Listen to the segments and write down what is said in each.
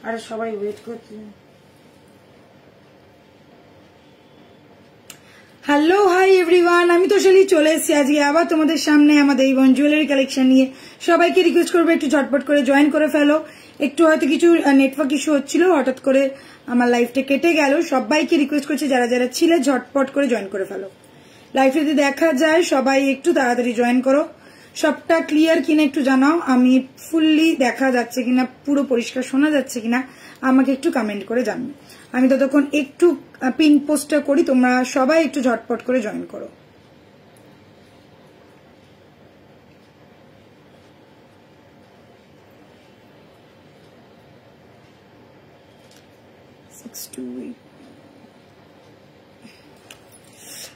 আরে সবাই ওয়েট করছে। হ্যালো হাই এভরিওয়ান, আমি তোশালি চলে এসেছি আজকে আবার তোমাদের সামনে আমাদের ইভন জুয়েলারি কালেকশন নিয়ে। সবাইকে রিকোয়েস্ট করবো একটু ঝটপট করে জয়েন করে ফেলো। একটু হয়তো কিছু নেটওয়ার্ক ইস্যু হচ্ছিল, হঠাৎ করে আমার লাইফটা কেটে গেল। সবাইকে রিকোয়েস্ট করছি যারা যারা ছিলে ঝটপট করে জয়েন করে ফেলো। লাইফে যদি দেখা যায় সবাই একটু তাড়াতাড়ি জয়েন করো। সবটা ক্লিয়ার কিনা একটু জানাও, আমি ফুললি দেখা যাচ্ছে কিনা, পুরো পরিষ্কার শোনা যাচ্ছে কিনা আমাকে একটু কমেন্ট করে জানাও। আমি ততক্ষণ একটু পিন পোস্টটা করি, তোমরা সবাই একটু ঝটপট করে জয়েন করো।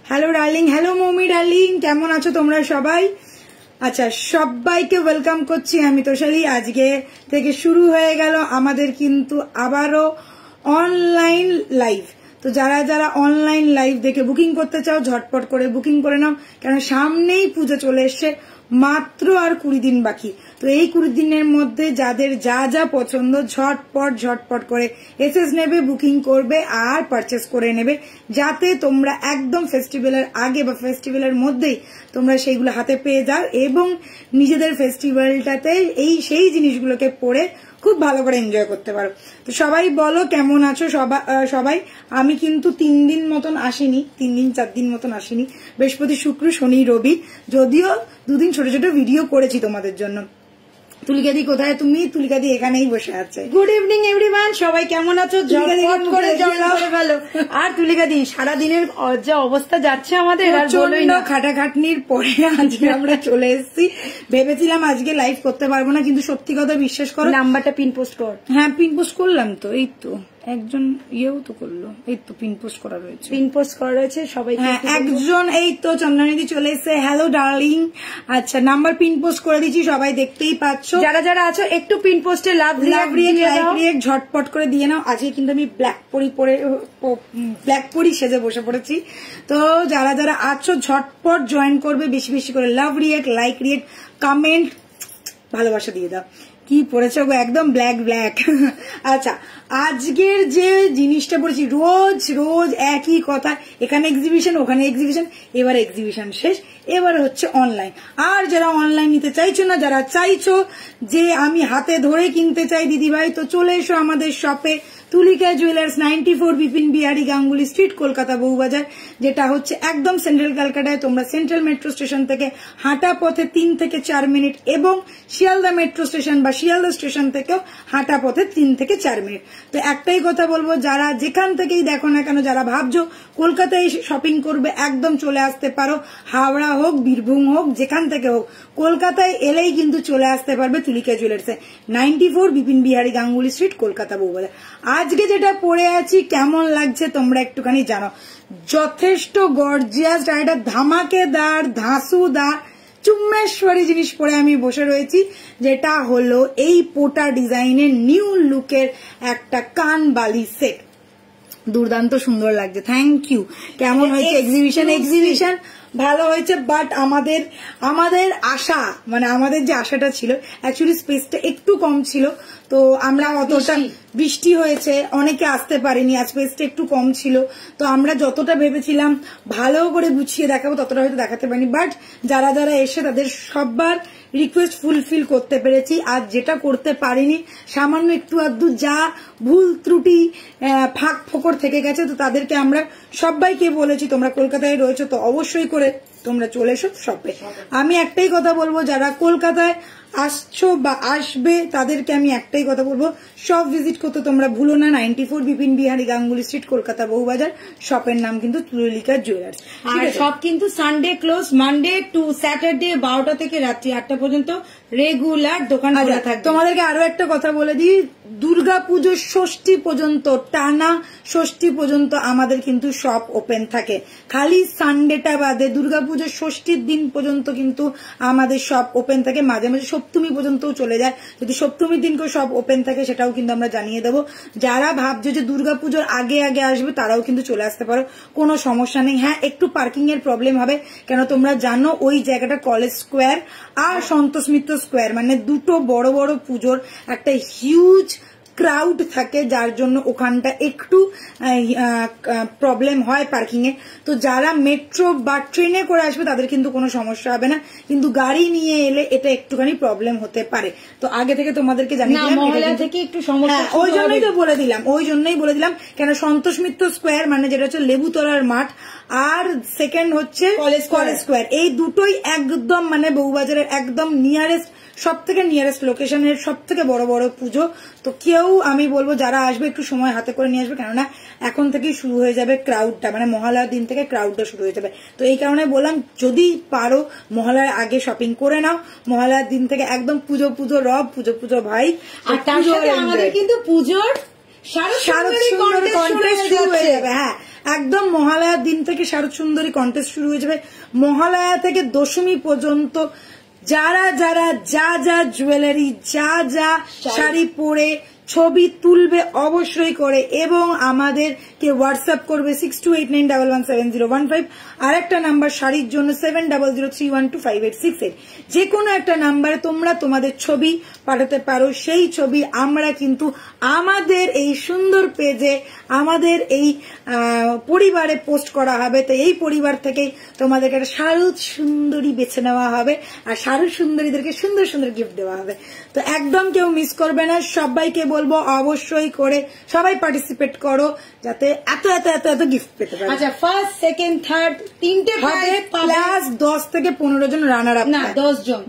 Hello darling, hello mommy darling, কেমন আছো তোমরা সবাই? আচ্ছা, সবাইকে ওয়েলকাম করছি আমি তোশালি। আজকে থেকে শুরু হয়ে গেল আমাদের কিন্তু আবারও অনলাইন লাইভ। তো যারা যারা অনলাইন লাইভ দেখে বুকিং করতে চাও ঝটপট করে বুকিং করে নাও, কারণ সামনেই পুজো চলে এসছে, মাত্র আর 20 দিন বাকি। তো এই 20 দিনের মধ্যে যাদের যা যা পছন্দ ঝটপট করে এসএস নেবে, বুকিং করবে আর পারচেস করে নেবে, যাতে তোমরা একদম ফেস্টিভ্যালের আগে বা ফেস্টিভ্যালের মধ্যেই তোমরা সেইগুলো হাতে পেয়ে যাও এবং নিজেদের ফেস্টিভ্যালটাতে সেই জিনিসগুলোকে পরে খুব ভালো করে এনজয় করতে পারো। তো সবাই বলো কেমন আছো সবাই। আমি কিন্তু 3 দিন মতন আসিনি, 3 দিন 4 দিন মতন আসিনি, বৃহস্পতি শুক্র শনি রবি, যদিও 2 দিন ছোট ছোট ভিডিও করেছি তোমাদের জন্য। তুলিকাদি কোথায়? তুমি? তুলিকাদি এখানেই বসে আছে। গুড ইভিনিং এভরিওয়ান, সবাই কেমন আছো? ঝটপট করে জয়েন করে ফেলো। আর তুলিকাদি সারাদিনের যা অবস্থা যাচ্ছে আমাদের, আর বলোই না, খাটাখাটনির পরে আজকে আমরা চলে এসেছি। ভেবেছিলাম আজকে লাইভ করতে পারবো না, কিন্তু সত্যি কথা বিশ্বাস করো, নাম্বারটা পিন পোস্ট কর। হ্যাঁ পিন পোস্ট করলাম তো, এই তো একজন ইয়েও তো করলো, এই তো পিন পোস্ট করা রয়েছে, পিন পোস্ট করা রয়েছে সবাই। হ্যাঁ একজন, এই তো চন্দনাদি চলে এসেছে। Hello darling. আচ্ছা, নাম্বার পিন পোস্ট করে দিচ্ছি, সবাই দেখতেই পাচ্ছ। যারা যারা আছো একটু পিন পোস্টে লাভ রিয়েক্ট ঝটপট করে দিয়ে নাও। আজকে কিন্তু আমি ব্ল্যাক পরি সেজে বসে পড়েছি। তো যারা যারা আছো ঝটপট জয়েন করবে, বেশি বেশি করে love react, like react, comment, ভালোবাসা দিয়ে দাও। কি পড়েছে গো, একদম ব্ল্যাক। আচ্ছা, আজকের যে জিনিসটা পড়েছি, রোজ একই কথা, এখানে এক্সিবিশন ওখানে এক্সিবিশন, এবার এক্সিবিশন শেষ, এবার হচ্ছে অনলাইন। আর যারা অনলাইন নিতে চাইছো না, যারা চাইছো যে আমি হাতে ধরে কিনতে চাই দিদিভাই, তো চলে এসো আমাদের শপে, তুলিকা জুয়েলার্স, 94 বিপিন বিহারী গাঙ্গুলি স্ট্রিট, কলকাতা বউবাজার, যেটা হচ্ছে একদম সেন্ট্রাল ক্যালকাটায়। তোমরা সেন্ট্রাল মেট্রো স্টেশন থেকে হাঁটা পথে 3 থেকে 4 মিনিট, এবং শিয়ালদা মেট্রো স্টেশন বা শিয়ালদা স্টেশন থেকেও হাঁটা পথে 3 থেকে 4 মিনিট। তো একটাই কথা বলবো, যারা যেখান থেকেই দেখো না কেন, যারা ভাবছো কলকাতায় শপিং করবে, একদম চলে আসতে পারো। হাওড়া হোক, বীরভূম হোক, যেখান থেকে হোক, কলকাতায় এলেই কিন্তু চলে আসতে পারবে তুলিকা জুয়েলার্সে, 94 বিপিন বিহারী গাঙ্গুলি স্ট্রিট, কলকাতা বউবাজার। আজকে যেটা পরে আছি কেমন লাগছে তোমরা একটুখানি জানো। যথেষ্ট গর্জিয়াস, একটা ধামাকেদার ধাঁসুদার চুম্মেশ্বরী জিনিস পরে আমি বসে রয়েছি, যেটা হলো এই পোটা ডিজাইনের নিউ লুকের একটা কানবালি সেট। দুর্দান্ত সুন্দর লাগছে, থ্যাংক ইউ। কেমন হয়েছে এক্সিবিশন? ভালো হয়েছে, বাট আমাদের আশা, মানে আমাদের যে আশাটা ছিল, অ্যাকচুয়ালি স্পেসটা একটু কম ছিল, তো আমরা অতটা, বৃষ্টি হয়েছে, অনেকে আসতে পারেনি, আর স্পেসটা একটু কম ছিল, তো আমরা যতটা ভেবেছিলাম ভালো করে গুছিয়ে দেখাবো ততটা হয়তো দেখাতে পারিনি, বাট যারা যারা এসে তাদের সবার রিকোয়েস্ট ফুলফিল করতে পেরেছি। আর যেটা করতে পারিনি, সামান্য একটু আধটু যা ভুল ত্রুটি ফাঁক ফোকর থেকে গেছে, তো তাদেরকে আমরা সবাইকে বলেছি তোমরা কলকাতায় রয়েছো তো অবশ্যই করে তোমরা চলে এসো শপে। আমি একটাই কথা বলবো, যারা কলকাতায় আসছো বা আসবে তাদেরকে আমি একটাই কথা বলবো, শপ ভিজিট করতে তোমরা ভুলো না। 94 বিপিন বিহারী গাঙ্গুলি স্ট্রিট, কলকাতা বউবাজার। শপের নাম কিন্তু তুলিকা জুয়েলার্স। আর সব কিন্তু Sunday close, Monday to Saturday 12টা থেকে রাত্রি 8টা পর্যন্ত রেগুলার দোকান খোলা থাকে। তোমাদেরকে আরো একটা কথা বলে দিই, দুর্গাপুজোর ষষ্ঠী পর্যন্ত, টানা ষষ্ঠী পর্যন্ত আমাদের কিন্তু শপ ওপেন থাকে। খালি সানডেটা বাদে দুর্গাপুজোর ষষ্ঠীর দিন পর্যন্ত কিন্তু আমাদের শপ ওপেন থাকে, মাঝে মাঝে সপ্তমী পর্যন্তও চলে যায়। যদি সপ্তমীর দিনকেও শপ ওপেন থাকে সেটাও কিন্তু আমরা জানিয়ে দেবো। যারা ভাবছো যে দুর্গাপুজোর আগে আসবে তারাও কিন্তু চলে আসতে পারো, কোনো সমস্যা নেই। হ্যাঁ, একটু পার্কিং এর প্রবলেম হবে, কেন তোমরা জানো ওই জায়গাটা কলেজ স্কোয়ার আর সন্তোষ মিত্র স্কোয়ার, মানে দুটো বড় বড় পুজোর একটা হিউজ ক্রাউড থাকে, যার জন্য ওখানটা একটু প্রবলেম হয় পার্কিং এ। তো যারা মেট্রো বা ট্রেনে করে আসবে তাদের কিন্তু কোনো সমস্যা হবে না, কিন্তু গাড়ি নিয়ে এলে এটা একটুখানি প্রবলেম হতে পারে। তো আগে থেকে তোমাদেরকে জানিয়ে দিলাম, থেকে একটু সমস্যা, ওই জন্যই তো বলে দিলাম, কেন সন্তোষ মিত্র স্কোয়ার মানে যেটা হচ্ছে লেবুতলার মাঠ, আর সেকেন্ড হচ্ছে কলেজ স্কোয়ার, এই দুটোই একদম মানে বউবাজারের একদম নিয়ারেস্ট, সব থেকে নিয়ারেস্ট লোকেশনের সব থেকে বড় বড় পুজো। তো কেউ আমি বলবো যারা আসবে একটু সময় হাতে করে নিয়ে আসবে, কেননা এখন থেকেই শুরু হয়ে যাবে ক্রাউডটা, মানে মহালয়ার দিন থেকে ক্রাউডটা শুরু হয়ে যাবে। তো এই কারণে বললাম যদি পারো মহালয়ার আগে শপিং করে নাও, মহালয়ার দিন থেকে একদম পুজো রব, পুজো ভাই। আর তার সাথে আমাদের কিন্তু পুজোর শারদ সুন্দরী কন্টেস্ট শুরু হয়ে যাবে। হ্যাঁ, একদম মহালয়ার দিন থেকে শারদ সুন্দরী কন্টেস্ট শুরু হয়ে যাবে। মহালয়া থেকে দশমী পর্যন্ত যারা যারা যা জুয়েলারি, যা শাড়ি পরে ছবি তুলবে অবশ্যই করে, এবং আমাদেরকে হোয়াটসঅ্যাপ করবে 6289117015, আর একটা নাম্বার শাড়ির জন্য 7003125868। যে কোনো একটা নাম্বারে তোমরা তোমাদের ছবি পাঠাতে পারো। সেই ছবি আমরা কিন্তু আমাদের এই সুন্দর পেজে, আমাদের এই পরিবারে পোস্ট করা হবে। তো এই পরিবার থেকেই তোমাদেরকে একটা শারদ সুন্দরী বেছে নেওয়া হবে, আর শারদ সুন্দরীদেরকে সুন্দর সুন্দর গিফট দেওয়া হবে। তো একদম কেউ মিস করবে না, সবাইকে বলবো অবশ্যই করে সবাই পার্টিসিপেট করো, যাতে এত এত এত এত গিফট পেতে পারো। আচ্ছা, ফার্স্ট সেকেন্ড থার্ড তিনটে প্লাস 10 থেকে 15 জন রানার আপ, না 10 জন।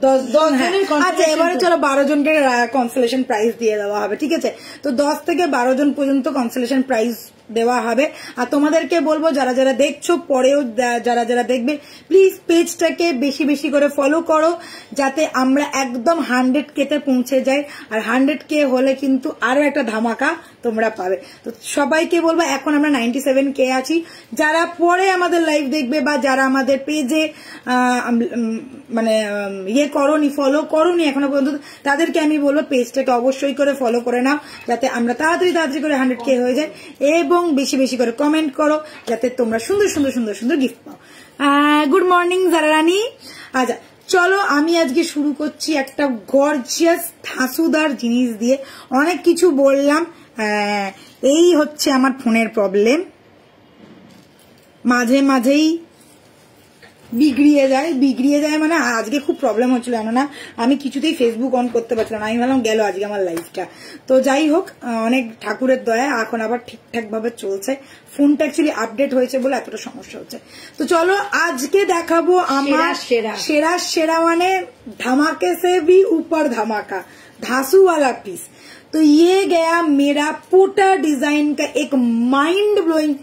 আচ্ছা, এবারে চলো 12 জনকে কনসোলেশন প্রাইজ দিয়ে দেওয়া হবে, ঠিক আছে? তো 10 থেকে 12 জন পর্যন্ত কনসোলেশন প্রাইজ দেওয়া হবে। আর তোমাদেরকে বলবো যারা যারা দেখছো, পরেও যারা যারা দেখবে, প্লিজ পেজটাকে বেশি বেশি করে ফলো করো, যাতে আমরা একদম 100K তে পৌঁছে যাই। আর 100K হলে কিন্তু আরো একটা ধামাকা তোমরা পাবে। তো সবাইকে বলবো, এখন আমরা 97K আছি। যারা পরে আমাদের লাইভ দেখবে বা যারা আমাদের পেজে মানে ফলো করোনি এখনো পর্যন্ত, তাদেরকে আমি বলবো পেজটাকে অবশ্যই করে ফলো করে নাও, যাতে আমরা তাড়াতাড়ি করে 100K হয়ে যায়, এবং বেশি বেশি করে কমেন্ট করো, যাতে তোমরা সুন্দর সুন্দর সুন্দর সুন্দর গিফট পাও। গুড মর্নিং যারা রানী। আচ্ছা চলো, আমি আজকে শুরু করছি একটা গর্জিয়াস ধাঁসুদার জিনিস দিয়ে। অনেক কিছু বললাম, এই হচ্ছে আমার ফোনের প্রবলেম, মাঝে মাঝেই বিগড়িয়ে যায় মানে আজকে খুব প্রবলেম হচ্ছিল, না আমি কিছুতেই ফেসবুক অন করতে পারছিলাম না। আমি ভাবলাম গেল আজকে আমার লাইফটা। তো যাই হোক, অনেক ঠাকুরের দয়া এখন আবার ঠিকঠাক ভাবে চলছে। ফোনটা অ্যাকচুয়ালি আপডেট হয়েছে বলে এতটা সমস্যা হচ্ছে। তো চলো আজকে দেখাবো আমার সেরা মানে ধামাকে से भी ऊपर धमाका, धांसू वाला पीस। तो ये गया मेरा पोटा डिजाइन का एक माइंड ब्लोइंग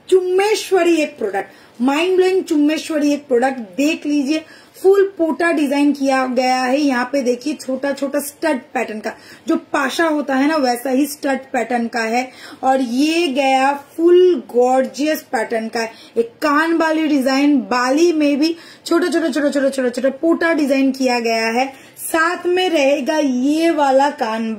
चुम्मेश्वरी एक प्रोडक्ट, माइंड ब्लोइंग चुम्मेश्वरी एक प्रोडक्ट देख लीजिए। फुल पोटा डिजाइन किया गया है। यहाँ पे देखिए छोटा छोटा स्टड पैटर्न का, जो पाशा होता है ना वैसा ही स्टड पैटर्न का है। और ये गया फुल गॉर्जियस पैटर्न का है। एक कान वाली डिजाइन, बाली में भी छोटा छोटा छोटा छोटा छोटा छोटा पोटा डिजाइन किया गया है। साथ में रहेगा ये वाला कान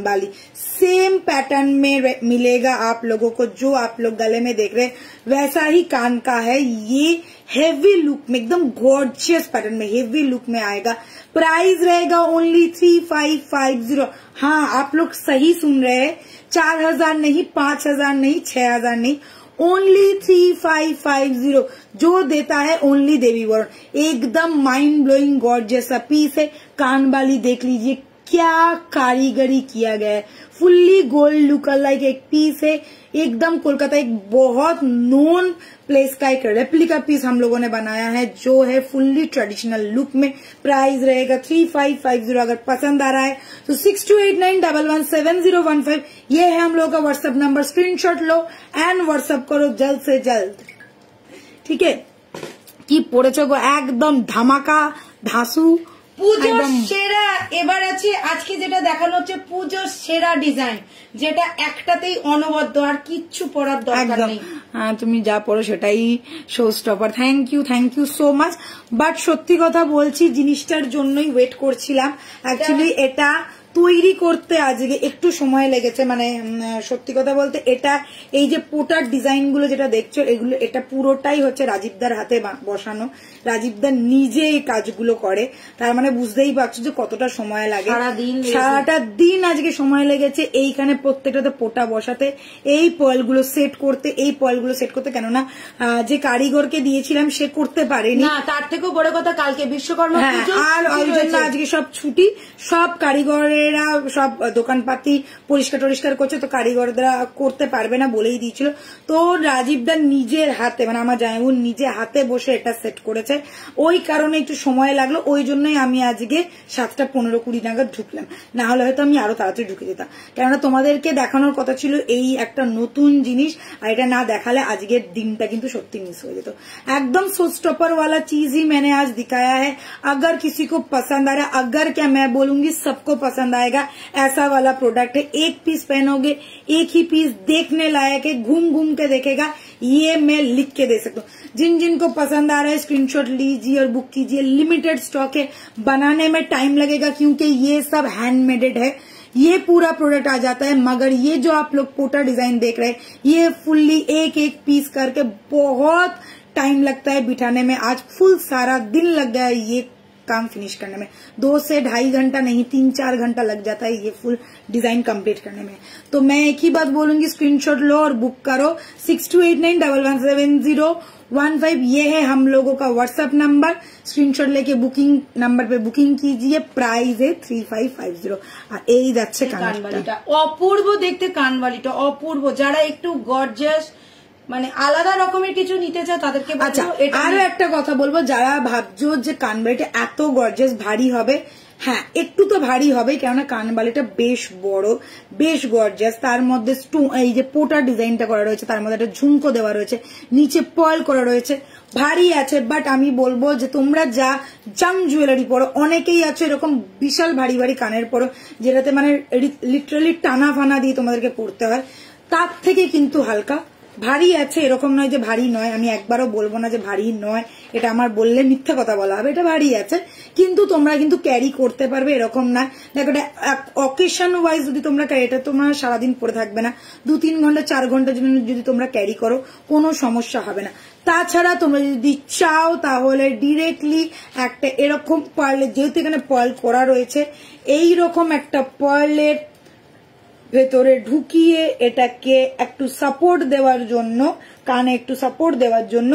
बाली, सेम पैटर्न में मिलेगा आप लोगों को। जो आप लोग गले में देख रहे हैं वैसा ही कान का है। ये हेवी लुक में, एकदम गॉर्जियस पैटर्न में हेवी लुक में आएगा। प्राइस रहेगा ओनली 3550। हाँ, आप लोग सही सुन रहे हैं, 4000 नहीं, 5000 नहीं, 6000 नहीं, ओनली 3550 जो देता है ओनली देवी वरुण। एकदम माइंड ब्लोइंग गॉर्जियस सा पीस है। कान वाली देख लीजिए क्या कारीगरी किया गया है। फुल्ली गोल्ड लुक लाइक एक पीस है। एकदम कोलकाता एक बहुत नोन प्लेस का एक रेप्लिका पीस हम लोगों ने बनाया है, जो है फुल्ली ट्रेडिशनल लुक में। प्राइस रहेगा 3550। अगर पसंद आ रहा है तो 6289117015 ये है हम लोगों का WhatsApp number. Screenshot low and WhatsApp करो जल्द से जल्द, ठीक है? কি পড়েছো গো, একদম ধামাকা ধাসু পুজোর সেরা। এবার আছে আজকে যেটা দেখানো হচ্ছে পুজোর সেরা ডিজাইন, যেটা একটাতেই অনবদ্য, আর কিচ্ছু পরার দরকার নেই। হ্যাঁ, তুমি যা পড়ো সেটাই showstopper. Thank you so much. But সত্যি কথা বলছি, জিনিসটার জন্যই ওয়েট করছিলাম। অ্যাকচুয়ালি এটা তৈরি করতে আজকে একটু সময় লেগেছে, মানে সত্যি কথা বলতে এটা এই যে পোটার ডিজাইন গুলো যেটা দেখছো এগুলো এটা পুরোটাই হচ্ছে রাজীবদার হাতে বসানো। রাজীবদার নিজে এই কাজগুলো করে, তার মানে বুঝতেই পারছো যে কতটা সময় লাগে। সারাটা দিন আজকে সময় লেগেছে এইখানে প্রত্যেকটাতে পোটা বসাতে, এই পয়েলগুলো সেট করতে, কেননা যে কারিগরকে দিয়েছিলাম সে করতে পারেনি। তার থেকেও বড় কথা কালকে বিশ্বকর্মা পুজো, আর ওই জন্য আজকে সব ছুটি, সব কারিগরেরা সব দোকানপাতি পরিষ্কার করছে, তো কারিগররা করতে পারবে না বলেই দিয়েছিল। তো রাজীবদার নিজের হাতে, মানে আমার জামাইবুর নিজে হাতে বসে এটা সেট করেছে, ওই কারণে একটু সময় লাগলো। ওই জন্যই আমি আজকে 7:15-20 নাগাদ ঢুকলাম, না হলে হয়তো আমি আরো তাড়াতাড়ি ঢুকে যেতাম। কেননা তোমাদেরকে দেখানোর কথা ছিল এই একটা নতুন জিনিস, আর এটা না দেখালে আজকের দিনটা কিন্তু সত্যি মিস হয়ে যেত। একদম शो स्टॉपर वाला चीज ही मैंने आज दिखाया है। अगर किसी को पसंद आ रहा है, अगर क्या मैं बोलूंगी सबको पसंद आएगा, ऐसा वाला प्रोडक्ट है। एक पीस पहनोगे, एक ही पीस देखने लायक है, घूम घूम के देखेगा, ये मैं लिख के दे सकता हूँ। जिन जिन को पसंद आ रहा है स्क्रीनशॉट लीजिए और बुक कीजिए। लिमिटेड स्टॉक है, बनाने में टाइम लगेगा क्योंकि ये सब हैंडमेडेड है। ये पूरा प्रोडक्ट आ जाता है, मगर ये जो आप लोग पोटा डिजाइन देख रहे हैं ये फुल्ली एक एक पीस करके बहुत टाइम लगता है बिठाने में। आज फुल सारा दिन लग गया ये काम फिनिश करने में, 2 से 2.5 घंटा नहीं 3-4 घंटा लग जाता है ये फुल डिजाइन कंप्लीट करने में। तो मैं एक ही बात बोलूंगी, स्क्रीनशॉट लो और बुक करो। 6289117015 ये है हम लोगों का व्हाट्सएप नंबर। स्क्रीनशॉट लेके बुकिंग नंबर पे बुकिंग कीजिए। प्राइस है 3550। আর এই যাচ্ছে কানবালিটা, অপূর্ব দেখতে কানবালিটা, অপূর্ব। যারা একটু গর্জিয়াস মানে আলাদা রকমের কিছু নিতে চায় তাদেরকে আচ্ছা আরো একটা কথা বলবো, যারা ভাবছো যে কানবালিটা এত গর্জিয়াস ভারী হবে, হ্যাঁ একটু তো ভারী হবে, কেননা কানবালিটা বেশ বড়, বেশ গর্জিয়াস। তার মধ্যে এই যে পোটা ডিজাইনটা করা রয়েছে, তার মধ্যে একটা ঝুমকো দেওয়া রয়েছে, নিচে পয়েল করা রয়েছে, ভারী আছে। বাট আমি বলবো যে তোমরা যা জাম জুয়েলারি পরো, অনেকেই আছে এরকম বিশাল ভারী ভারী কানের পরো, যেটাতে মানে লিটারালি টানা ফানা দিয়ে তোমাদেরকে পড়তে হয়, তার থেকে কিন্তু হালকা ভারী আছে। এরকম নয় যে ভারী নয়, আমি একবারও বলবো না যে ভারী নয়, এটা আমার বললে মিথ্যা কথা বলা হবে। এটা ভারী আছে, কিন্তু তোমরা কিন্তু ক্যারি করতে পারবে, এরকম না। দেখো এটা অকেশন ওয়াইজ যদি তোমরা এটা তোমরা সারাদিন পরে থাকবে না, 2-3 ঘন্টা 4 ঘন্টার জন্য যদি তোমরা ক্যারি করো কোনো সমস্যা হবে না। তাছাড়া তোমরা যদি চাও তাহলে ডিরেক্টলি একটা এরকম পার্লের, যেহেতু এখানে পয়েল করা রয়েছে, এইরকম একটা পয়েলের ভেতরে ঢুকিয়ে এটাকে একটু সাপোর্ট দেওয়ার জন্য, কানে একটু সাপোর্ট দেওয়ার জন্য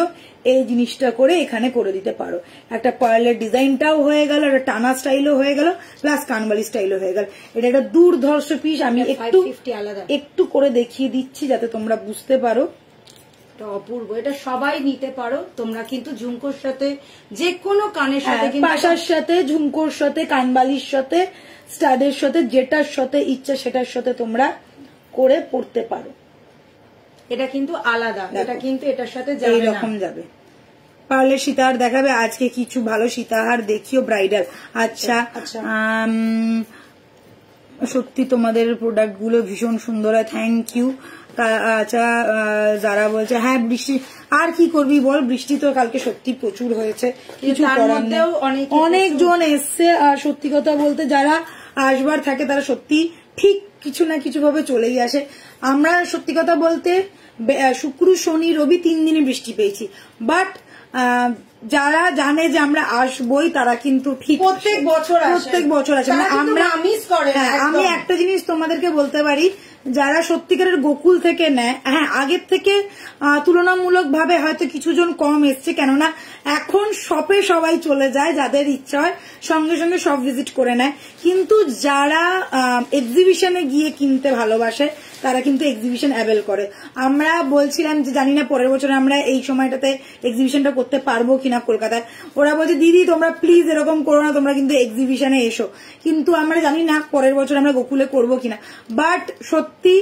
এই জিনিসটা করে এখানে করে দিতে পারো। একটা পার্লের ডিজাইনটাও হয়ে গেল, একটা টানা স্টাইলও হয়ে গেল, প্লাস কানবালি স্টাইলও হয়ে গেল। এটা একটা দুর্ধর্ষ পিস। আমি একটু করে দেখিয়ে দিচ্ছি যাতে তোমরা বুঝতে পারো। অপূর্ব, এটা সবাই নিতে পারো তোমরা, কিন্তু ঝুমকোর সাথে যে কোনো কানের সাথে, পাশার সাথে, ঝুমকোর সাথে, কানবালির সাথে, স্টাডের সাথে, যেটার সাথে ইচ্ছা সেটার সাথে তোমরা করে পড়তে পারো। এটা কিন্তু আলাদা, এটা কিন্তু এটার সাথে এইরকম যাবে। পারলে সীতাহার দেখাবে আজকে, কিছু ভালো সীতাহার দেখিও ব্রাইডাল। আচ্ছা সত্যি তোমাদের প্রোডাক্ট গুলো ভীষণ সুন্দর হয়, থ্যাংক ইউ। আচ্ছা যারা বলছে হ্যাঁ বৃষ্টি, আর কি করবি বল, বৃষ্টি তো কালকে সত্যি প্রচুর হয়েছে, কিছু করার নেই। অনেকজন এসছে, আর সত্যি কথা বলতে যারা আসবার থাকে তারা সত্যি ঠিক কিছু না কিছু ভাবে চলেই আসে। আমরা সত্যি কথা বলতে শুক্র শনি রবি 3 দিনে বৃষ্টি পেয়েছি, বাট যারা জানে যে আমরা আসবই তারা কিন্তু ঠিক প্রত্যেক বছর আসে। আমরা আমি একটা জিনিস তোমাদেরকে বলতে পারি, যারা সত্যিকারের গোকুল থেকে নেয়, হ্যাঁ আগের থেকে তুলনামূলক ভাবে হয়তো কিছুজন কম এসছে, কেননা এখন শপে সবাই চলে যায়, যাদের ইচ্ছা হয় সঙ্গে সঙ্গে সব ভিজিট করে নেয়। কিন্তু যারা এক্সিবিশনে গিয়ে কিনতে ভালোবাসে তারা কিন্তু এক্সিবিশন অ্যাভেল করে। আমরা বলছিলাম যে জানি না পরের বছর আমরা এই সময়টাতে এক্সিবিশনটা করতে পারবো কিনা কলকাতায়। ওরা বলছে দিদি তোমরা প্লিজ এরকম করো না, তোমরা কিন্তু এক্সিবিশনে এসো। কিন্তু আমরা জানি না পরের বছর আমরা গোকুলে করবো কিনা। বাট সত্যি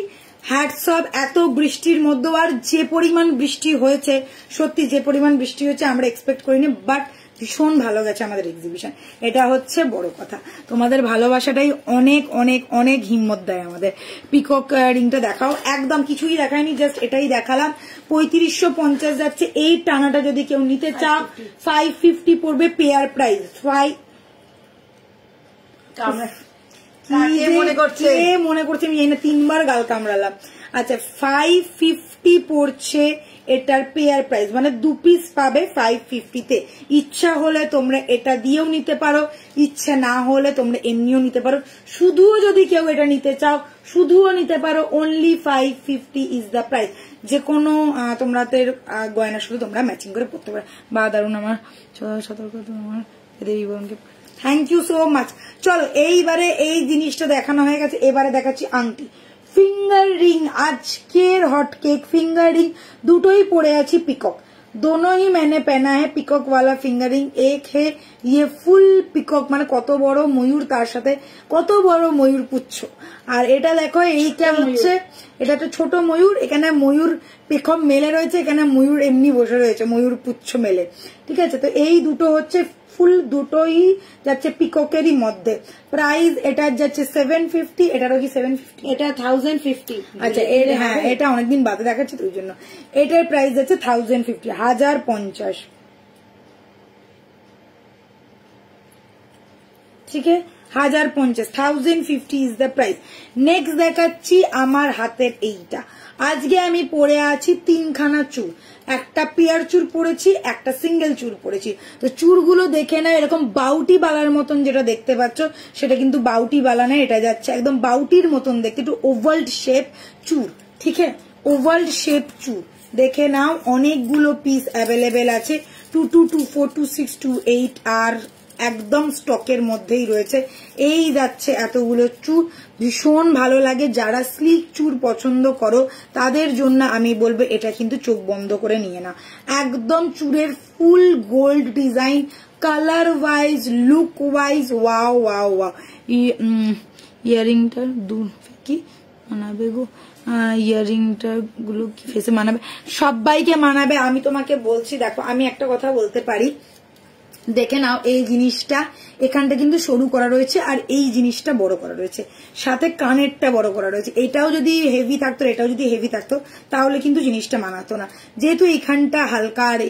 হ্যাটস অফ, এত বৃষ্টির মধ্যেও আর যে পরিমাণ বৃষ্টি হয়েছে, সত্যি যে পরিমাণ বৃষ্টি হয়েছে আমরা এক্সপেক্ট করিনি, বাট ভীষণ ভালো গেছে আমাদের এক্সিবিশন। এটা হচ্ছে বড় কথা, তোমাদের ভালোবাসাটাই অনেক অনেক অনেক হিম্মত দেয় আমাদের। পিকক রিংটা দেখাও, একদম কিছুই দেখায়নি, জাস্ট এটাই দেখালাম। 3550 যাচ্ছে। এই টানাটা যদি কেউ নিতে চাও 550 পড়বে পেয়ার প্রাইস। মনে করছে আমি জানি না, 3 বার গাল কামড়ালাম। আচ্ছা 550 পড়ছে এটার পেয়ার প্রাইস, মানে 2 পিস পাবে 550-তে। ইচ্ছা হলে তোমরা এটা দিয়েও নিতে পারো, ইচ্ছা না হলে তোমরা এমনিও নিতে পারো, শুধুও যদি কেউ এটা নিতে চাও শুধুও নিতে পারো। Only 550 is the price. যে কোনো তোমাদের গয়নার সাথে তোমরা ম্যাচিং করে পড়তে পারো। বা দারুন, আমার সতর্ক তোমার দেবী বোনকে থ্যাংক ইউ সো মাচ। চলো এইবারে এই জিনিসটা দেখানো হয়ে গেছে, এবারে দেখাচ্ছি আংটি। फिंगर रिंग আজকের हॉट केक फिंगर रिंग দুটোই পরে আছি পিকক, दोनों ही मैंने पहना है पिकॉक वाला फिंगर रिंग। एक है ये फुल पिकॉक, মানে কত বড় ময়ূর, তার সাথে কত বড় ময়ূর পুচ্ছ। আর এটা দেখো এইটা হচ্ছে, এটা একটা ছোট ময়ূর, এখানে ময়ূর পেখম মেলে রয়েছে, এখানে ময়ূর এমনি বসে রয়েছে ময়ূর পুচ্ছ মেলে, ঠিক আছে। তো এই দুটো হচ্ছে ফুল, দুটোই যাচ্ছে পিককেরই মধ্যে। প্রাইস এটা যাচ্ছে 750, এটারও কি 750? এটা 1050। আচ্ছা হ্যাঁ, এটা অনেকদিন বাদে দেখাচ্ছে তো ওই জন্য। এটার প্রাইস যাচ্ছে 1050, 1050, ঠিক আছে 1050, 1050 ইজ দ্য প্রাইস। নেক্সট দেখাচ্ছি আমার হাতের এইটা। আজকে আমি পরে আছি 3খানা চুর, একটা পেয়ার চুর পরেছি, একটা সিঙ্গেল চুর পরেছি। তো চুরগুলো দেখে না, এরকম বাউটি বালার মতন যেটা দেখতে পাচ্ছ সেটা কিন্তু বাউটি বালা না, এটা যাচ্ছে একদম বাউটির মতন দেখতে, একটু ওভাল্ড শেপ চুর, ঠিক আছে ওভাল্ড শেপ চুর। দেখে নাও, অনেকগুলো পিস অ্যাভেলেবেল আছে, 22, 24, 26, 28 আর একদম স্টকের মধ্যেই রয়েছে। এই যাচ্ছে এতগুলো চুর, ভীষণ ভালো লাগে। যারা স্লিক চুর পছন্দ করো তাদের জন্য আমি বলবো এটা কিন্তু চোখ বন্ধ করে নিয়ে না। একদম চুরের full gold design, colour wise, look wise, wow wow wow. ইয়ারিংটার দূর কি মানাবে গো, ইয়ারিংটা গুলো কি ফেসে মানাবে? সবাইকে মানাবে, আমি তোমাকে বলছি। দেখো আমি একটা কথা বলতে পারি, দেখে নাও এই জিনিসটা এখানটা কিন্তু সরু করা রয়েছে আর এই জিনিসটা বড় করা রয়েছে, সাথে কানেরটা বড় করা রয়েছে। এটাও যদি হেভি থাকতো, এটাও যদি হেভি থাকতো তাহলে কিন্তু জিনিসটা মানাতো না। যেহেতু এখানটা হালকা আর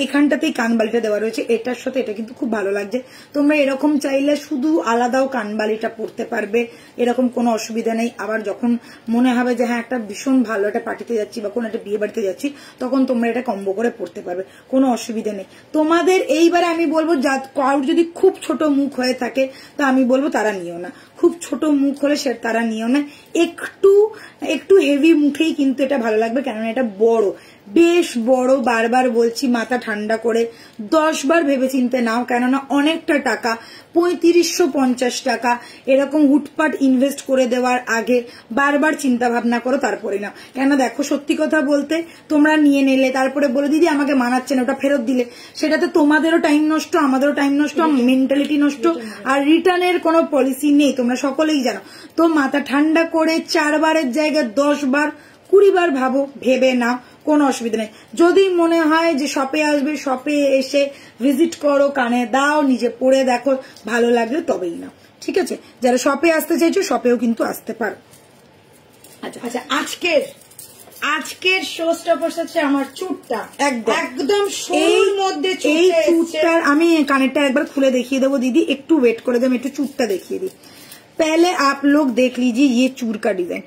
এখানটাতেই কানবালিটা দেওয়া রয়েছে, এটার সাথে এটা কিন্তু খুব ভালো লাগছে। তোমরা এরকম চাইলে শুধু আলাদাও কানবালিটা পরতে পারবে, এরকম কোনো অসুবিধা নেই। আবার যখন মনে হবে যে হ্যাঁ একটা ভীষণ ভালো একটা পার্টিতে যাচ্ছি বা কোনো একটা বিয়ে বাড়িতে যাচ্ছি, তখন তোমরা এটা কম্বো করে পরতে পারবে, কোনো অসুবিধা নেই। তোমাদের এইবারে আমি বলবো, কারোর যদি খুব ছোট মুখ হয়ে থাকে তো আমি বলবো তারা নিও না, খুব ছোট মুখ হলে সে তারা নিও না। একটু হেভি মুখেই কিন্তু এটা ভালো লাগবে, কেননা এটা বড়, বেশ বড়। বারবার বলছি মাথা ঠান্ডা করে 10 বার ভেবে চিনতে নাও, কেননা অনেকটা টাকা, 3550 টাকা এরকম হুটপাট ইনভেস্ট করে দেওয়ার আগে বারবার চিন্তা ভাবনা করো তারপরে নাও। কেন দেখো সত্যি কথা বলতে, তোমরা নিয়ে নিলে তারপরে বলে দিদি আমাকে মানাচ্ছে না, ওটা ফেরত দিলে সেটাতে তোমাদেরও টাইম নষ্ট, আমাদেরও টাইম নষ্ট, মেন্টালিটি নষ্ট, আর রিটার্নের কোনো পলিসি নেই, তোমরা সকলেই জানো। তো মাথা ঠান্ডা করে 4 বারের জায়গায় 10 বার 20 বার ভাবো, ভেবে নাও, কোনো অসুবিধা নেই। যদি মনে হয় যে শপে আসবে, শপে এসে ভিজিট করো, কানে দাও, নিজে পরে দেখো, ভালো লাগলে তবেই নাও, ঠিক আছে। যারা শপে আসতে চাইছো শপেও কিন্তু আসতে পারো। আচ্ছা আচ্ছা, আজকের শো স্টপার হচ্ছে আমার চুটটা, একদম শোর মধ্যে। এই চুটটার আমি কানেরটা একবার খুলে দেখিয়ে দেবো দিদি, একটু ওয়েট করে দেবো, একটু চুটটা দেখিয়ে দিই। पहले आप लोग देख लीजिए ये चूर का डिजाइन,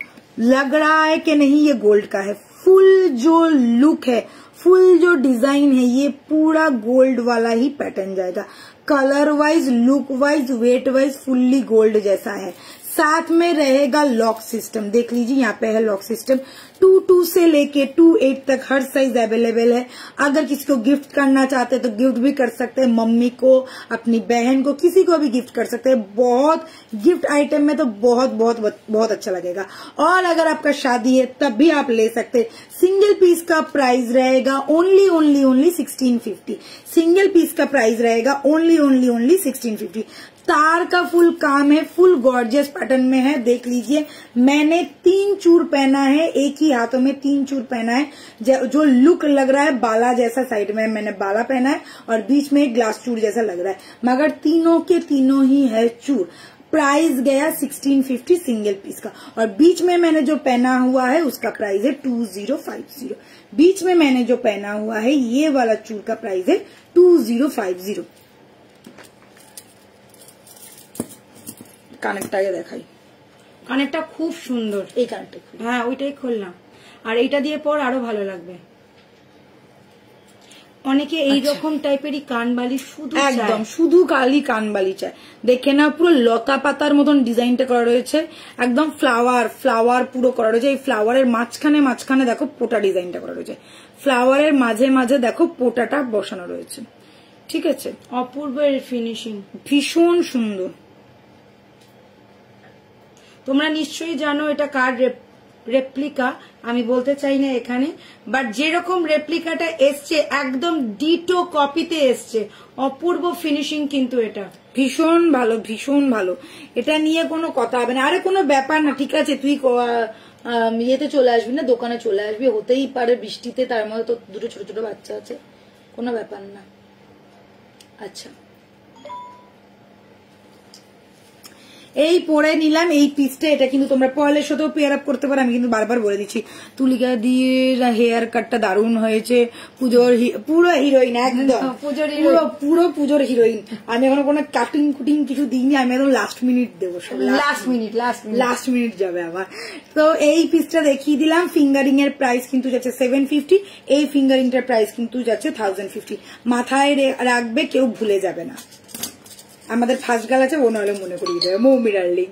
लग रहा है कि नहीं ये गोल्ड का है। फुल जो लुक है, फुल जो डिजाइन है, ये पूरा गोल्ड वाला ही पैटर्न जाएगा। Colour wise, look wise, wait wise fully gold जैसा है। साथ में रहेगा लॉक सिस्टम, देख लीजिए यहाँ पे है लॉक सिस्टम। 22 से लेके 28 तक हर साइज अवेलेबल है। अगर किसी को गिफ्ट करना चाहते हैं तो गिफ्ट भी कर सकते हैं, मम्मी को, अपनी बहन को, किसी को भी गिफ्ट कर सकते हैं। बहुत गिफ्ट आइटम में तो बहुत बहुत बहुत अच्छा लगेगा। और अगर आपका शादी है तब भी आप ले सकते हैं। सिंगल पीस का प्राइस रहेगा ओनली 1650। सिंगल पीस का प्राइस रहेगा ओनली 1650। तार का फुल काम है, फुल गॉर्जियस पैटर्न में है। देख लीजिए मैंने 3 चूर पहना है, एक ही हाथों में 3 चूर पहना है, जो लुक लग रहा है बाला जैसा। साइड में मैंने बाला पहना है और बीच में एक ग्लास चूर जैसा लग रहा है, मगर तीनों के तीनों ही है चूर। प्राइस गया 1650 सिंगल पीस का। और बीच में मैंने जो पहना हुआ है उसका प्राइस है 2050। बीच में मैंने जो पहना हुआ है ये वाला चूर का प्राइस है 2050। কানেরটা আগে দেখাই, কানেরটা খুব সুন্দর। এই কানেরটা, হ্যাঁ ওইটাই খুললাম, আর এইটা দিয়ে পর আরো ভালো লাগবে। অনেকে এইরকম টাইপেরই কানবালি শুধু একদম শুধু কালি কানবালি চায়। দেখে না পুরো লতা পাতার মতন ডিজাইনটা করা রয়েছে, একদম ফ্লাওয়ার পুরো করা রয়েছে। এই ফ্লাওয়ারের মাঝখানে দেখো পোটা ডিজাইনটা করা রয়েছে, ফ্লাওয়ারের মাঝে মাঝে দেখো পোটাটা বসানো রয়েছে। ঠিক আছে, অপূর্ব এর ফিনিশিং, ভীষণ সুন্দর। তোমরা নিশ্চয়ই জানো এটা কার রেপ্লিকা, আমি বলতে চাই না এখানে, বাট যেরকম রেপ্লিকাটা এসছে একদম ডিটো কপিতে এসছে। অপূর্ব ফিনিশিং কিন্তু এটা ভীষণ ভালো, ভীষণ ভালো, এটা নিয়ে কোনো কথা হবে না। আরে কোনো ব্যাপার না, ঠিক আছে তুই ইয়েতে চলে আসবি না, দোকানে চলে আসবি, হতেই পারে বৃষ্টিতে, তার মধ্যে তো দুটো ছোট ছোট বাচ্চা আছে, কোনো ব্যাপার না। আচ্ছা, এই পরে নিলাম এই পিসটা, এটা কিন্তু তোমরা পয়েলের সাথেও পেয়ার আপ করতে পারো। আমি কিন্তু বারবার বলে দিচ্ছি, তুলিকা দিয়ে হেয়ার কাটটা দারুণ হয়েছে, পুজোর পুরো হিরোইন, একদম পুরো পুজোর হিরোইন। আমি এখন কোনো কাটিং কুটিং কিছু দিইনি, আমি একদম লাস্ট মিনিট দেবো, লাস্ট মিনিট যাবে আবার। তো এই পিসটা দেখিয়ে দিলাম। ফিঙ্গারিং এর প্রাইস কিন্তু যাচ্ছে 750, এই ফিঙ্গারিংটার প্রাইস কিন্তু যাচ্ছে 1050। মাথায় রাখবে, কেউ ভুলে যাবে না। আমাদের ফার্স্ট গাল আছে, ও নাহলে মনে করিয়ে দেবে, মৌমি ডার্লিং।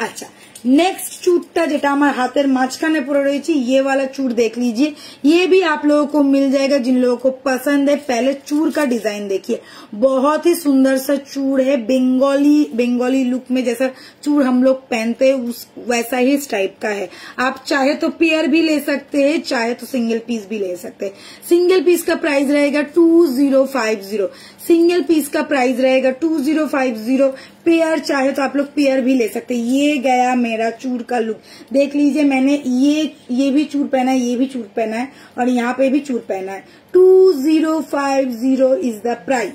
আচ্ছা, नेक्स्ट चूड़ता जेटा हमारे हाथेर माঝখানে পড়ে রয়েছে, ये वाला चूड़ देख लीजिए, ये भी आप लोगों को मिल जाएगा जिन लोगों को पसंद है। पहले चूड़ का डिजाइन देखिए, बहुत ही सुंदर सा चूड़ है, बंगाली लुक में जैसा चूड़ हम लोग पहनते हैं उस वैसा ही टाइप का है। आप चाहे तो पेयर भी ले सकते हैं, चाहे तो सिंगल पीस भी ले सकते हैं। सिंगल पीस का प्राइस रहेगा 2050, सिंगल पीस का प्राइस रहेगा 2050। पेयर चाहे तो आप लोग पेयर भी ले सकते हैं। ये गया मेरा चूड़ का लुक, देख लीजिए, मैंने ये भी चूड़ पहना है, ये भी चूड़ पहना है, और यहाँ पे भी चूड़ पहना है। 2050 इज द प्राइस।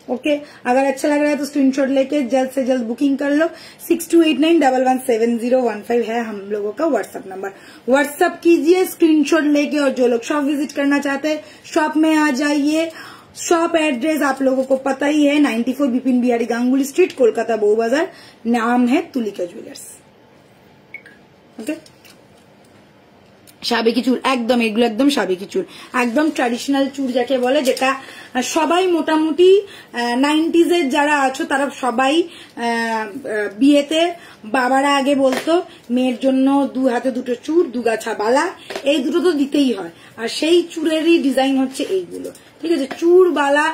ओके, अगर अच्छा लग रहा है तो स्क्रीनशॉट लेके जल्द से जल्द बुकिंग कर लो। 6289117015 है हम लोगों का व्हाट्सएप नंबर, व्हाट्सएप कीजिए स्क्रीनशॉट लेके। और जो लोग शॉप विजिट करना चाहते हैं शॉप में आ जाइए। शॉप एड्रेस आप लोगों को पता ही है, 94 बिपिन बिहारी गांगुली स्ट्रीट, कोलकाता बऊ बाजार। नाम है तुलिका ज्वेलर्स। ओके, সাবেকি চুল একদম, এগুলো একদম সাবেকি চুল, একদম ট্র্যাডিশনাল চুল যাকে বলে, যেটা সবাই মোটামুটি 90s এর যারা আছো তারা সবাই বিয়েতে বাবারা আগে বলতো মেয়ের জন্য 2 হাতে 2টো চুল, 2 গাছা বালা, এই দুটো তো দিতেই হয়। আর সেই চুলেরই ডিজাইন হচ্ছে এইগুলো। ঠিক আছে, চুল বালা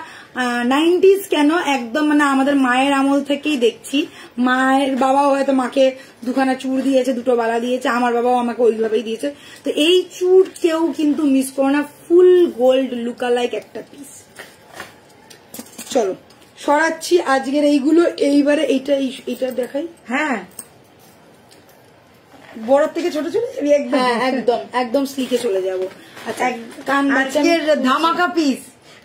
90s কেন, একদম মানে আমাদের মায়ের আমল থেকেই দেখছি। মায়ের বাবাও হয়তো মাকে 2খানা চুড় দিয়েছে, 2টো বালা দিয়েছে, আমার বাবাও আমাকে ওইভাবেই দিয়েছে। তো এই চুড় কেউ কিন্তু মিস করো না, ফুল গোল্ড লুকালাইক একটা পিস। চলো সরাচ্ছি আজকের এইগুলো, এইবারে এইটা দেখাই। হ্যাঁ, বড় থেকে ছোট চলে যাবি, একদম একদম স্লিকে চলে যাবো। আচ্ছা, আজকের ধামাকা পিস।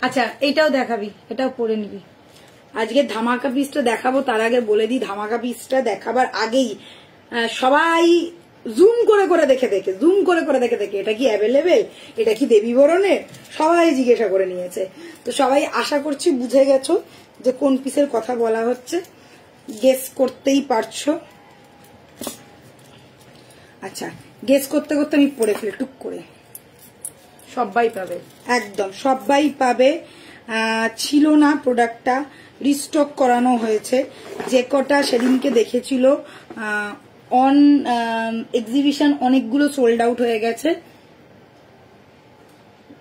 আচ্ছা, এটাও দেখাবি, এটাও পরে নিবি। আজকে ধামাকা পিসটা দেখাবো, তার আগে বলে দিই, ধামাকা পিসটা দেখাবার আগেই সবাই জুম করে করে দেখে এটা কি অ্যাভেলেবেল, এটা কি দেবী বরণের, সবাই জিজ্ঞাসা করে নিয়েছে। তো সবাই আশা করছি বুঝে গেছো যে কোন পিসের কথা বলা হচ্ছে, গেস করতেই পারছো। আচ্ছা, গেস করতে করতে আমি পড়ে ফেলে টুক করে, সবাই পাবে, একদম সবাই পাবে। ছিল না প্রোডাক্টটা, রিস্টক করানো হয়েছে। যে কটা সেদিনকে দেখেছিল অন এক্সিবিশন, অনেকগুলো সোল্ড আউট হয়ে গেছে,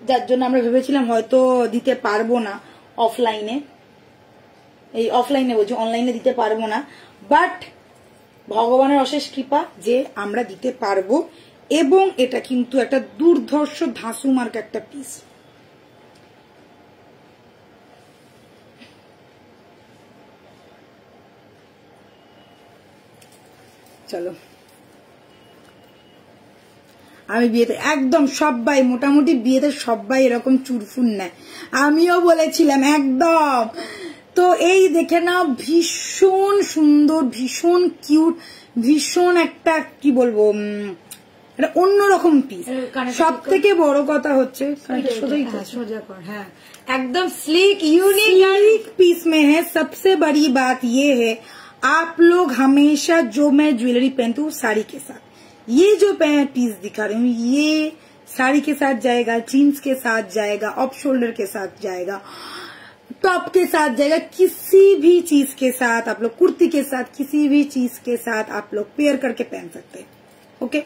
যার জন্য আমরা ভেবেছিলাম হয়তো দিতে পারবো না অফলাইনে, এই অফলাইনে বলছি, অনলাইনে দিতে পারবো না। বাট ভগবানের অশেষ কৃপা যে আমরা দিতে পারবো, এবং এটা কিন্তু একটা দুর্ধর্ষ ধাঁসু মার্ক একটা পিস। চলো, আমি বিয়েতে একদম সবাই, মোটামুটি বিয়েতে সবাই এরকম চুরফুন নেয়, আমিও বলেছিলাম একদম। তো এই দেখে নাও, ভীষণ সুন্দর, ভীষণ কিউট, ভীষণ একটা কি বলবো, এটা অন্যরকম পিস। সব থেকে বড় কথা হচ্ছে সোজা কর, হ্যাঁ एकदम स्लीक यूनिक पीस में है। सबसे बड़ी बात ये है, आप लोग हमेशा जो मैं ज्वेलरी पहनती हूँ साड़ी के साथ, ये जो मैं पीस दिखा रही हूँ ये साड़ी के साथ जाएगा, जीन्स के साथ जाएगा, ऑफ शोल्डर के साथ जाएगा, टॉप के साथ जाएगा, किसी भी चीज के साथ आप लोग, कुर्ती के साथ, किसी भी चीज के साथ आप लोग पेयर करके पहन सकते हैं। ओके,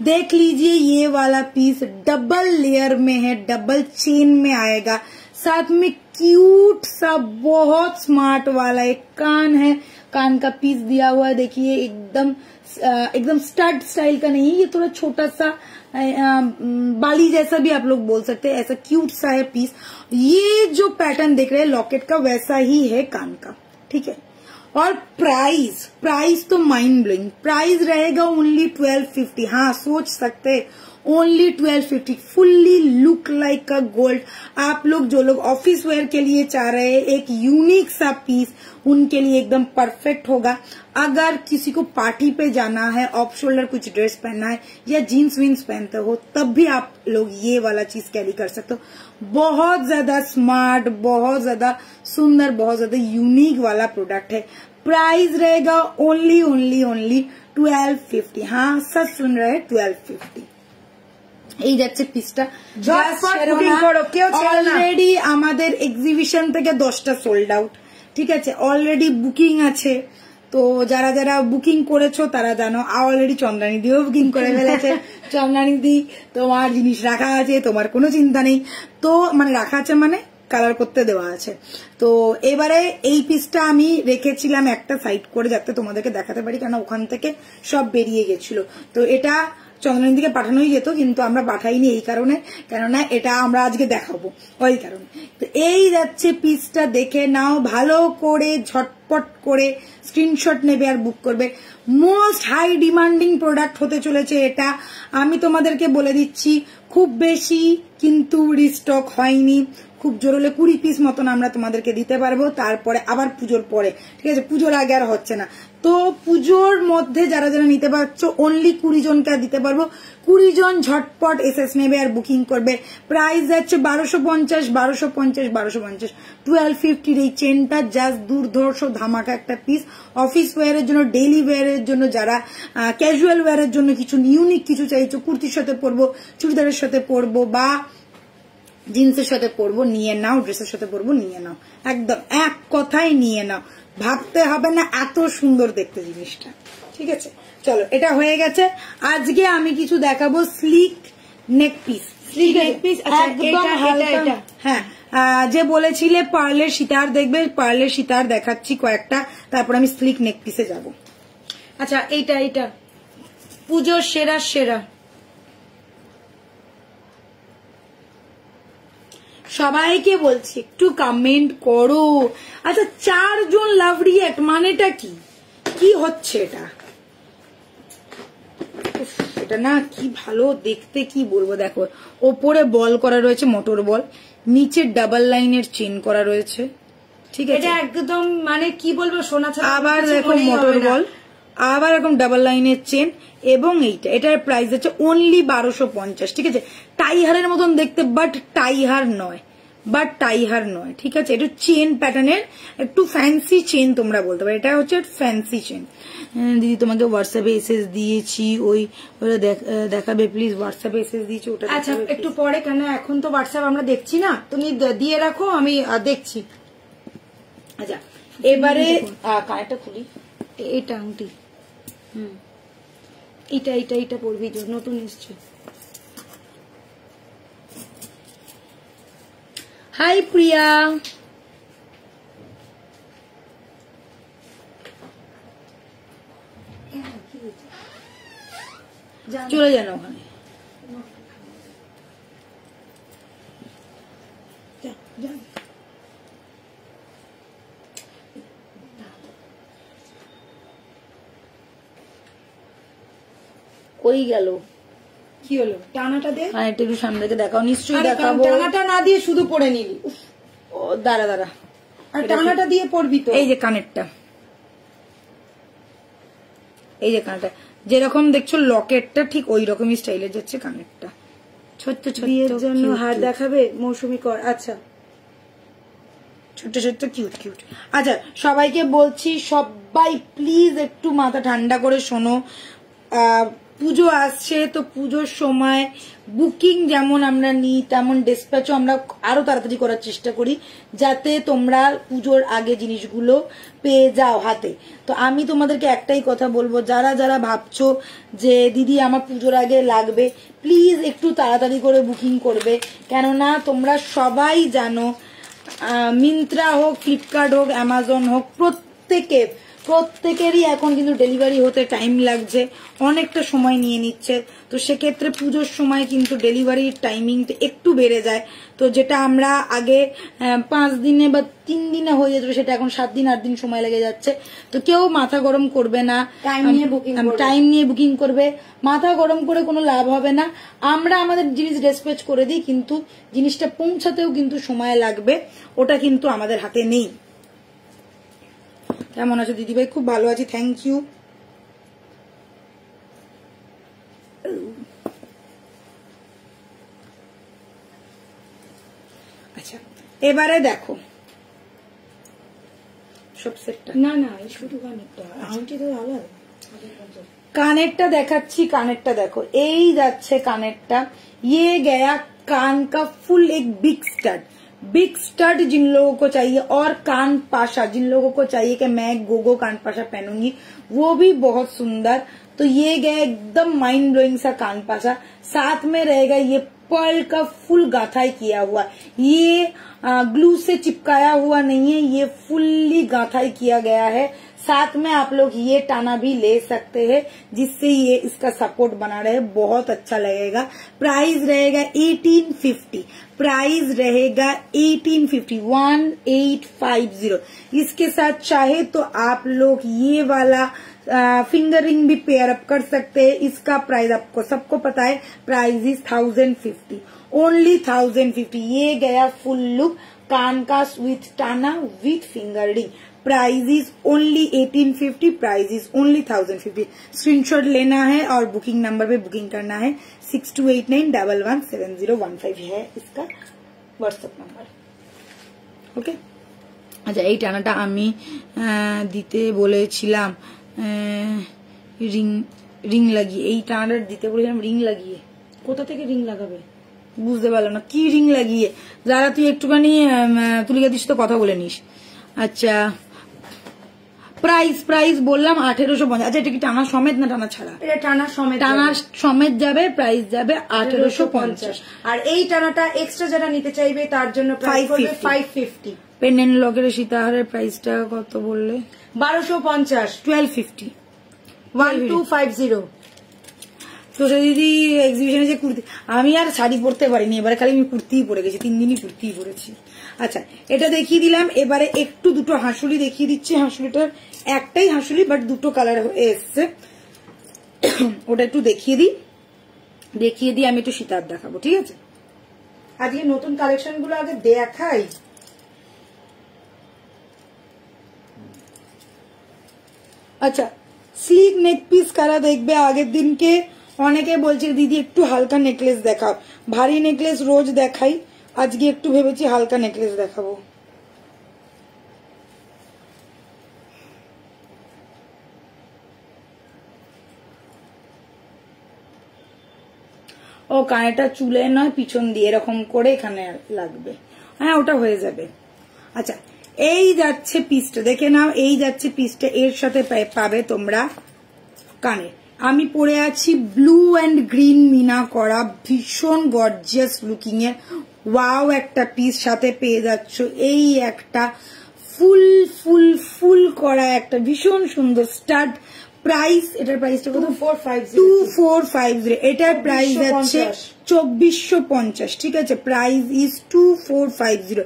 देख लीजिए ये वाला पीस डबल लेयर में है, डबल चेन में आएगा, साथ में क्यूट सा बहुत स्मार्ट वाला एक कान है, कान का पीस दिया हुआ है। देखिए एकदम स्टड स्टाइल का नहीं है, ये थोड़ा छोटा सा बाली जैसा भी आप लोग बोल सकते हैं, ऐसा क्यूट सा है पीस। ये जो पैटर्न देख रहे हैं लॉकेट का वैसा ही है कान का, ठीक है। और प्राइस तो माइंड ब्लोइंग, प्राइस रहेगा ओनली 1250। हाँ, सोच सकते only 1250, fully look like a gold. आप लोग जो लोग ऑफिस वेयर के लिए चाह रहे हैं एक यूनिक सा पीस, उनके लिए एकदम परफेक्ट होगा। अगर किसी को पार्टी पे जाना है, ऑफ शोल्डर कुछ ड्रेस पहनना है या जीन्स वीन्स पहनते हो, तब भी आप लोग ये वाला चीज कैरी कर सकते हो। बहुत ज्यादा स्मार्ट, बहुत ज्यादा सुंदर, बहुत ज्यादा यूनिक वाला प्रोडक्ट है। प्राइस रहेगा ओनली 1250। हाँ, सच सुन रहे हैं, 1250। এই যাচ্ছে পিসটা, অলরেডি আমাদের এক্সিবিশন থেকে 10টা সোল্ড আউট, ঠিক আছে। অলরেডি বুকিং আছে, তো যারা যারা বুকিং করেছো তারা জানো। অলরেডি চন্দ্রানী দিও বুকিং করে ফেলেছে। চন্দ্রানী দি তোমার জিনিস রাখা আছে, তোমার কোনো চিন্তা নেই। তো মানে রাখা আছে মানে কালার করতে দেওয়া আছে। তো এবারে এই পিসটা আমি রেখেছিলাম একটা সাইড করে যাতে তোমাদেরকে দেখাতে পারি, কারণ ওখান থেকে সব বেরিয়ে গেছিল। তো এটা চন্দ্রানীর দিকে পাঠানোই যেত, কিন্তু আমরা পাঠাইনি এই কারণে, কেননা এটা আমরা আজকে দেখাবো ওই কারণে। তো এই যাচ্ছে পিসটা, দেখে নাও ভালো করে, ঝটপট করে স্ক্রিনশট নেবে আর বুক করবে। মোস্ট হাই ডিমান্ডিং প্রোডাক্ট হতে চলেছে এটা, আমি তোমাদেরকে বলে দিচ্ছি। খুব বেশি কিন্তু রিস্টক হয়নি, খুব জোর হলে 20 পিস মতন আমরা তোমাদেরকে দিতে পারবো, তারপরে আবার পুজোর পরে, ঠিক আছে। পুজোর আগে আর হচ্ছে না। তো পুজোর মধ্যে যারা যারা নিতে পারছো অনলি 20 জনকে দিতে পারবো। 20 জন ঝটপট এসএস নেবে আর বুকিং করবে। প্রাইস যাচ্ছে 1250, 1250। 1250 এই চেনটা জাস্ট দুর্ধর্ষ ধামাকা একটা পিস। অফিস ওয়্যারের জন্য, ডেইলি ওয়্যারের জন্য, যারা ক্যাজুয়াল ওয়্যারের জন্য কিছু ইউনিক কিছু চাইছো, কুর্তির সাথে পরবো, চুড়িদারের সাথে পরবো বা জিন্সের সাথে পরবো, নিয়ে নাও। ড্রেসের সাথে পরবো, নিয়ে নাও। একদম এক কথায় নিয়ে নাও, ভাবতে হবে না, এত সুন্দর দেখতে জিনিসটা, ঠিক আছে। চলো, এটা হয়ে গেছে। আজকে আমি কিছু দেখাবো slick neck piece. Slick neck piece একদম হালকা। হ্যাঁ, যে বলেছিলে পার্লের সীতার দেখবে, পার্লের সীতার দেখাচ্ছি কয়েকটা, তারপর আমি স্লিক নেক পিসে যাব। আচ্ছা, এইটা পুজোর সেরা। সবাইকে বলছি একটু কমেন্ট করো। আচ্ছা, 4 জন লাভ রিঅ্যাক্ট মানেটা কি হচ্ছে এটা? এটা না কি ভালো দেখতে, কি বলবো। দেখো, ওপরে বল করা রয়েছে, মোটর বল, নিচে ডাবল লাইনের চেন করা রয়েছে, ঠিক আছে। এটা একদম মানে কি বলবো, সোনা ছাড়া। আবার দেখো মোটর বল, আবার এরকম ডাবল লাইনের চেন, এবং এটার প্রাইস আছে অনলি 1250, ঠিক আছে। টাইহারের মতন দেখতে, বাট টাইহার নয়, ঠিক আছে। এটা চেন প্যাটার্নের একটু ফ্যান্সি চেন তোমরা বলতে পারো, এটা হচ্ছে ফ্যান্সি চেন। দিদি তোমাকে হোয়াটসঅ্যাপে এসএস দিয়েছি, ওই দেখাবে প্লিজ। হোয়াটসঅ্যাপে এসএস দিয়েছি, ওটা আচ্ছা একটু পরে, কেন এখন তো হোয়াটসঅ্যাপ আমরা দেখছি না, তুমি দিয়ে রাখো, আমি দেখছি। আচ্ছা, এবারে কানেরটা খুলি। এটা আংটি, এইটা পড়বি, নতুন এসছে। হাই প্রিয়া, চলে যান ওখানে। কই গেল? কি হলো? টানাটা দে। হ্যাঁ, একটু সামনে থেকে দেখাও। নিশ্চয়ই দেখাবো। টানাটা না দিয়ে শুধু পরে নিলি। ও দাঁড়া, আর টানাটা দিয়ে পরবি তো। এই যে কানেরটা, যেরকম দেখছো লকেটটা ঠিক ওই রকমই স্টাইলের যাচ্ছে কানেরটা। ছোট্ট বিয়ের জন্য হার দেখাবে মৌসুমি কর। আচ্ছা, ছোট্ট ছোট্ট কিউট কিউট। আচ্ছা সবাইকে বলছি, সবাই প্লিজ একটু মাথা ঠান্ডা করে শোনো। পুজো আসছে, তো পুজোর সময় বুকিং যেমন আমরা নিই তেমন ডিসপ্যাচও আমরা আরো তাড়াতাড়ি করার চেষ্টা করি, যাতে তোমরা পুজোর আগে জিনিসগুলো পেয়ে যাও হাতে। তো আমি তোমাদেরকে একটাই কথা বলবো, যারা যারা ভাবছো যে দিদি আমার পুজোর আগে লাগবে, প্লিজ একটু তাড়াতাড়ি করে বুকিং করবে। কেননা তোমরা সবাই জানো মিন্ত্রা হোক, ফ্লিপকার্ট হোক, অ্যামাজন হোক, প্রত্যেকেরই এখন কিন্তু ডেলিভারি হতে টাইম লাগছে, অনেকটা সময় নিয়ে নিচ্ছে। তো সেক্ষেত্রে পুজোর সময় কিন্তু ডেলিভারির টাইমিংটা একটু বেড়ে যায়। তো যেটা আমরা আগে 5 দিনে বা 3 দিনে হয়ে যেত, সেটা এখন 7 দিন 8 দিন সময় লেগে যাচ্ছে। তো কেউ মাথা গরম করবে না, টাইম নিয়ে বুকিং করবে। মাথা গরম করে কোনো লাভ হবে না। আমরা আমাদের জিনিস ডিসপ্যাচ করে দিই, কিন্তু জিনিসটা পৌঁছাতেও কিন্তু সময় লাগবে, ওটা কিন্তু আমাদের হাতে নেই। কেমন আছো দিদিভাই? খুব ভালো আছি, থ্যাংক ইউ। আচ্ছা এবারে দেখো সব সেটটা, না না শুধু কানেরটা, আংটি তো আলাদা। কানেরটা দেখাচ্ছি, কানেরটা দেখো, এই যাচ্ছে কানেরটা। ये गया कान का फुल एक बिग स्टड जिन लोगों को चाहिए, और कान पाशा जिन लोगों को चाहिए कि मैं गोगो कान पाशा पहनूंगी, वो भी बहुत सुंदर। तो ये गया एकदम माइंड ब्लोइंग सा कान पाशा, साथ में रहेगा ये पर्ल का फुल गाथाई किया हुआ। ये ग्लू से चिपकाया हुआ नहीं है, ये फुल्ली गाथाई किया गया है। साथ में आप लोग ये टाना भी ले सकते हैं, जिससे ये इसका सपोर्ट बना रहे, बहुत अच्छा लगेगा। प्राइस रहेगा 1850, प्राइस रहेगा 1850। इसके साथ चाहे तो आप लोग ये वाला फिंगर रिंग भी पेयर अप कर सकते हैं। इसका प्राइस आपको सबको पता है, प्राइस इज 1050, ओनली 1050। ये गया फुल लुक कान का with Tana with finger ring. Price is only 1850, price is only 1050। Screenshot लेना है और बुकिंग नंबर पे बुकिंग करना है। 6289117015 है इसका व्हाट्सएप नंबर। ओके আচ্ছা এই টানাটা আমি দিতে বলেছিলাম, রিং লাগিয়ে, এই টানাটা দিতে বলেছিলাম রিং লাগিয়ে। কোথা থেকে রিং লাগাবে বুঝতে পারলাম না, কি রিং লাগিয়ে? যারা তুই একটুখানি তুলিকা দিস তো কথা বলে নিস। আচ্ছা প্রাইস বললাম 1850। আচ্ছা এটা কি টানা সমেত না টানা ছাড়া? এটা টানা সমেত যাবে, প্রাইস যাবে 1850। আর এই টানাটা এক্সট্রা যারা নিতে চাইবে তার জন্য প্রাইস হবে 550। পেন্ডেন্ট লকের সীতাহারের প্রাইসটা কত বললে? 1250, 1250, 1250। তো দিদি এক্সিবিশনে যে কুর্তি, আমি আর শাড়ি পরতে পারিনি, এবারে খালি আমি কুর্তিই পরে গেছি, 3 দিনই কুর্তিই পরেছি। আচ্ছা এটা দেখিয়ে দিলাম, এবারে একটু দুটো হাঁসুলি দেখিয়ে দিচ্ছি। হাঁসুলিটার একটাই হাঁসুলি বাট দুটো কালার এসছে, ওটা একটু দেখিয়ে দিই আমি একটু সীতাহার দেখাবো, ঠিক আছে? আজকে নতুন কালেকশন গুলো আগে দেখাই। আচ্ছা স্লিক নেক পিস কারা দেখবে আগের দিনকে? অনেকে বলছে দিদি একটু হালকা নেকলেস দেখাও, ভারী নেকলেস রোজ দেখাই, আজকে একটু ভেবেছি হালকা নেকলেস দেখাবো। ও কানেরটা চুলে নয় পিছন দিয়ে এরকম করে এখানে লাগবে, হ্যাঁ ওটা হয়ে যাবে। আচ্ছা এই যাচ্ছে পিসটা, দেখে নাও, এই যাচ্ছে পিসটা, এর সাথে পাবে তোমরা কানে। আমি পরে আছি ব্লু অ্যান্ড গ্রিন মিনা করা, ভীষণ গর্জিয়াস লুকিং এর ওয়াও একটা পিস, সাথে পেয়ে যাচ্ছ এই একটা ফুল করা একটা ভীষণ সুন্দর স্টাড। প্রাইস, এটার প্রাইসটা কত? 2450। এটার প্রাইস যাচ্ছে 2450, ঠিক আছে? Price is 2450।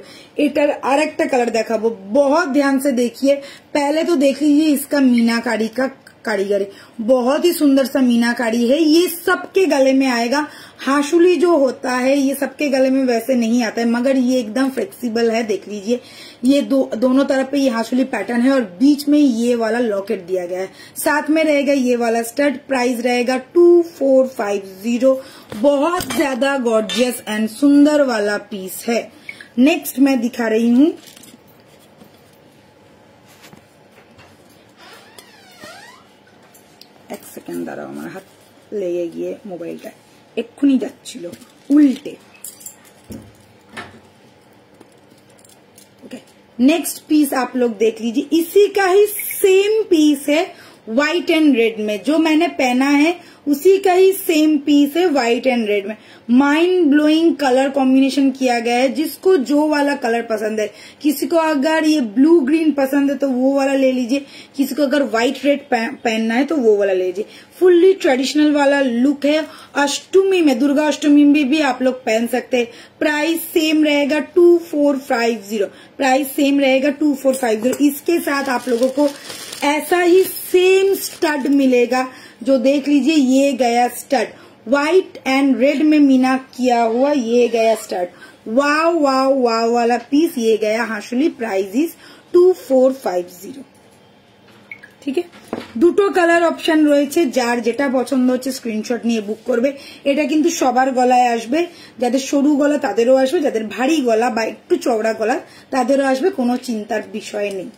एटर और एक कलर देखाबो, बहुत ध्यान से देखिए। पहले तो देख लीजिए इसका मीनाकारी का कारीगरी, बहुत ही सुंदर सा मीनाकारी है। ये सबके गले में आएगा। हाशुली जो होता है ये सबके गले में वैसे नहीं आता है, मगर ये एकदम फ्लेक्सिबल है। देख लीजिए ये दोनों तरफ पे ये हाशुली पैटर्न है और बीच में ये वाला लॉकेट दिया गया है, साथ में रहेगा ये वाला स्टड। प्राइस रहेगा 2450। बहुत ज्यादा गॉर्जियस एंड सुंदर वाला पीस है। नेक्स्ट मैं दिखा रही हूँ এক সেকেন্ড দাঁড়াও, আমার হাত লেগে গিয়ে মোবাइलটা এক্ষুনি যাচ্ছিল उल्टे। ओके, नेक्स्ट पीस आप लोग देख लीजिए, इसी का ही सेम पीस है व्हाइट एंड रेड में, जो मैंने पहना है उसी का ही सेम पीस है व्हाइट एंड रेड में। माइंड ब्लोइंग कलर कॉम्बिनेशन किया गया है, जिसको जो वाला कलर पसंद है। किसी को अगर ये ब्लू ग्रीन पसंद है तो वो वाला ले लीजिए, किसी को अगर व्हाइट रेड पहनना है तो वो वाला ले लीजिए। फुल्ली ट्रेडिशनल वाला लुक है। अष्टमी में, दुर्गा अष्टमी में भी आप लोग पहन सकते हैं। प्राइस सेम रहेगा 2450, प्राइस सेम रहेगा 2450। इसके साथ आप लोगों को ऐसा ही सेम स्टड मिलेगा, जो देख लीजिए ये गया स्टड, व्हाइट एंड रेड में मीना किया हुआ ये गया स्टड। वाव वाव वाव वाला पीस ये गया हाशुली। Price is 2450। ঠিক আছে, দুটো কালার অপশন রয়েছে, যার যেটা পছন্দ হচ্ছে স্ক্রিনশট নিয়ে বুক করবে। এটা কিন্তু সবার গলায় আসবে, যাদের সরু গলা তাদেরও আসবে, যাদের ভারী গলা বা একটু চওড়া গলা তাদেরও আসবে, কোনো চিন্তার বিষয় নেই।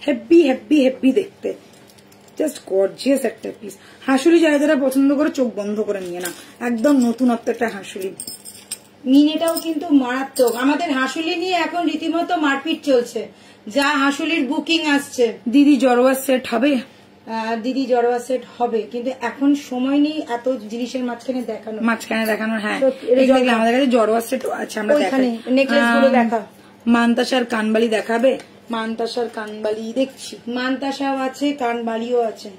হেভি হেভি হেভি দেখতে, জাস্ট গর্জিয়াস একটা পিস। হাসুলি যারা যারা পছন্দ করে চোখ বন্ধ করে নিয়ে না, একদম নতুনত্ব একটা হাসুলি। মিনিটাও কিন্তু মারাত্মক। আমাদের হাসুলি নিয়ে এখন রীতিমতো মারপিট চলছে, যা হাসুলির বুকিং আসছে। দিদি জড়োয়া সেট হবে, দিদি জড়োয়া সেট হবে, কিন্তু এখন সময় নেই এত জিনিসের মাঝখানে দেখানোর। হ্যাঁ, আমাদের কাছে জড়োয়া সেট আছে, আমরা দেখাই। নেকলেস গুলো দেখা, মানতাসার কানবালি দেখাবে? মানতাসার কানবালি দেখছি, মানতাসাও আছে, কানবালিও আছে।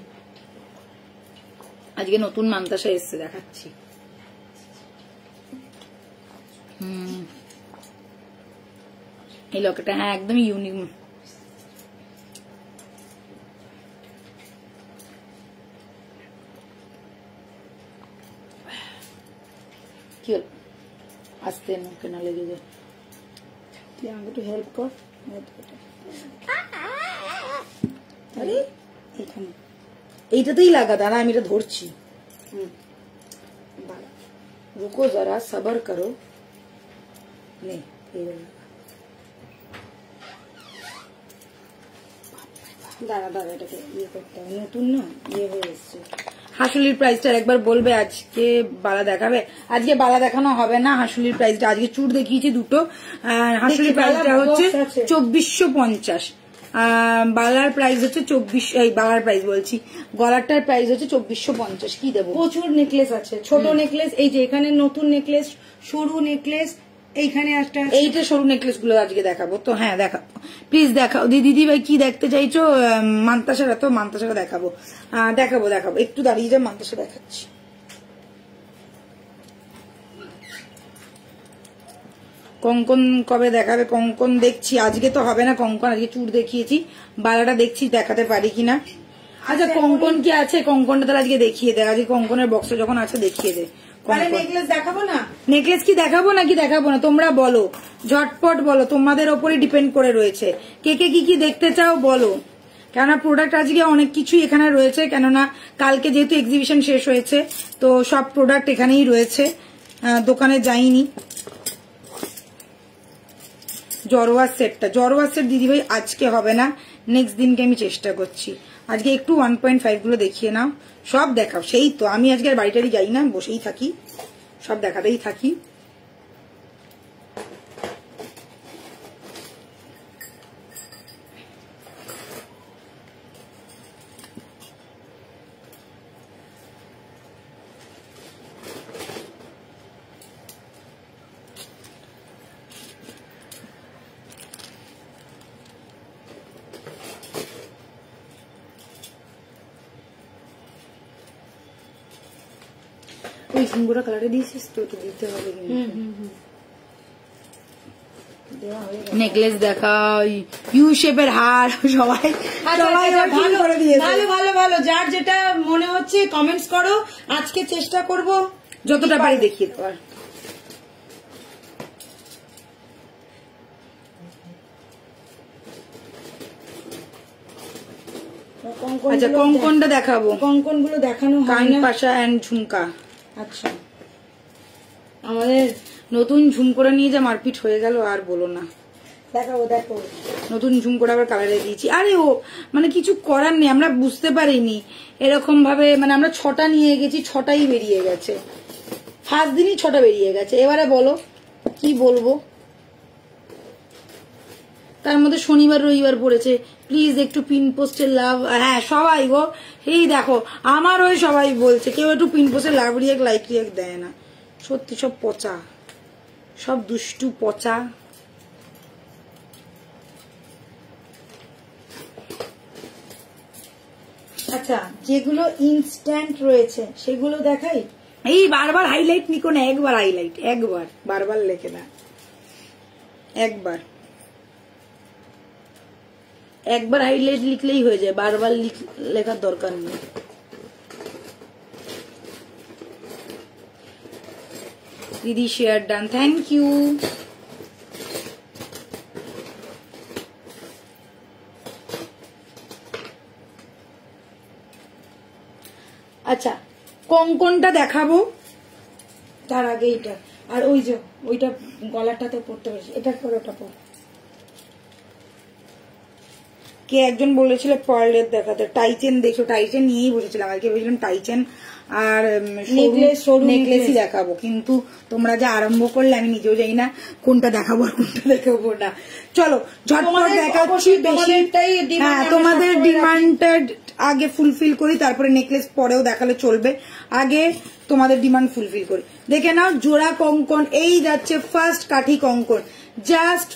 আজকে নতুন মানতাসা এসছে, দেখাচ্ছি। এই লকেটটা হ্যাঁ একদম ইউনিক। কি হল, আস্তে মুখে না লেগে যায়, তুই আমাকে একটু হেল্প কর। আরে এখানে এইটাতেই লাগা, দাঁড়া আমি এটা ধরছি। রুকো যারা, সবার করো। দাঁড়া দাঁড়া, এটাকে ইয়ে করতে হবে, নতুন না ইয়ে হয়ে এসছে। হাসুলির প্রাইসটা একবার বলবে? আজকে বালা দেখাবে? আজকে বালা দেখানো হবে না। হাসুলির প্রাইসটা আজকে চুড় দেখিয়েছি দুটো। হাসুলির প্রাইসটা হচ্ছে 2450, বালার প্রাইস হচ্ছে 24, এই বালার প্রাইস বলছি, গলারটার প্রাইস হচ্ছে 2450। কি দেবো? প্রচুর নেকলেস আছে, ছোট নেকলেস, এই যে এখানে নতুন নেকলেস, সরু নেকলেস, এইখানে একটা, এইটা সরু নেকলেস গুলো আজকে দেখাবো তো। হ্যাঁ দেখাবো, প্লিজ দেখাও দিদি ভাই। কি দেখতে চাইছো? মানতাসারা তো, মানতাসারা দেখাবো, দেখাবো দেখাবো। একটু দাঁড়িয়ে যা, মানতাসা দেখাচ্ছি। কঙ্কন কবে দেখাবে? কঙ্কন দেখছি, আজকে তো হবে না কঙ্কন, আজকে চুড় দেখিয়েছি, বালাটা দেখছি দেখাতে পারি কিনা। আচ্ছা কঙ্কন কি আছে? কঙ্কনটা তাহলে আজকে দেখিয়ে দে, আজকে কঙ্কনের বক্স যখন আছে দেখিয়ে দে। নেকলেস দেখাবো না? নেকলেস কি দেখাবো নাকি দেখাবো না তোমরা বলো, ঝটপট বলো, তোমাদের ওপরই ডিপেন্ড করে রয়েছে। কে কে কি দেখতে চাও বলো, কেননা প্রোডাক্ট আজকে অনেক কিছুই এখানে রয়েছে, কেননা কালকে যেহেতু এক্সিবিশন শেষ হয়েছে তো সব প্রোডাক্ট এখানেই রয়েছে, দোকানে যাইনি। জড়োয়া সেটটা, জড়োয়া সেট দিদিভাই আজকে হবে না, নেক্সট দিনকে আমি চেষ্টা করছি। আজকে একটু 1.5 গুলো দেখিয়ে নাও, সব দেখাও। সেই তো আমি আজকে আর বাড়িটারি যাই না, বসেই থাকি, সব দেখাতেই থাকি। ওই ঝুমকোটা কালারে দিয়েছিস তো, তো দিতে হবে। নেকলেস দেখাও, ইউ শেপের হার, সবাই ভালো ভালো ভালো, যার যেটা মনে হচ্ছে কমেন্টস করো, আজকে চেষ্টা করব যতটা পারি দেখিয়ে দেওয়ার। আচ্ছা কঙ্কনটা দেখাবো, কঙ্কন গুলো দেখানো কান পাশা এন্ড ঝুমকা। আচ্ছা আমাদের নতুন ঝুমকোটা নিয়ে যা মারপিট হয়ে গেল আর বলো না। দেখাবো দেখো নতুন ঝুমকোটা আবার কালারে দিয়েছি। আরে ও মানে কিছু করার নেই, আমরা বুঝতে পারিনি এরকম ভাবে, মানে আমরা 6টা নিয়ে গেছি, 6টাই বেরিয়ে গেছে, ফার্স্ট দিনই 6টা বেরিয়ে গেছে। এবারে বলো কি বলবো, তার মধ্যে শনিবার রবিবার পড়েছে। প্লিজ একটু পিন পোস্টের লাভ, হ্যাঁ সবাই গো, এই দেখো আমার ওই সবাই বলছে কেউ একটু পিন পোস্টের লাভ রিয়েক্ট লাইক রিয়েক্ট দেয় না। সত্যি সব পচা, সব দুষ্টু পচা। আচ্ছা যেগুলো ইনস্ট্যান্ট রয়েছে সেগুলো দেখাই। এই বারবার হাইলাইট নিকো না, একবার হাইলাইট, একবার, বারবার লেখে না, একবার হাইলাইট লিখলেই হয়ে যায়, বারবার লেখার দরকার নেই। দিদি শেয়ার ডান, থ্যাংক ইউ। আচ্ছা কঙ্কনটা দেখাবো, তার আগে এইটা, আর ওই যে ওইটা গলাটাতে পড়তে পারছি, এটার পর ওটা পর। কে একজন বলেছিল পার্লের দেখাতে, টাইচেন দেখো, টাইচেন নিয়েই বসেছিলাম আজকে, ভেবেছিলাম টাইচেন আর নেকলেসই দেখাবো, কিন্তু তোমরা যা আরম্ভ করলে আমি নিজেও জানি না কোনটা দেখাবো আর কোনটা দেখাবো না। চলো ঝটপট দেখাচ্ছি, হ্যাঁ তোমাদের ডিমান্ডটা আগে ফুলফিল করি, তারপরে নেকলেস পরেও দেখালে চলবে, আগে তোমাদের ডিমান্ড ফুলফিল করি। দেখে নাও জোড়া কঙ্কন, এই যাচ্ছে ফার্স্ট কাঠি কঙ্কন, জাস্ট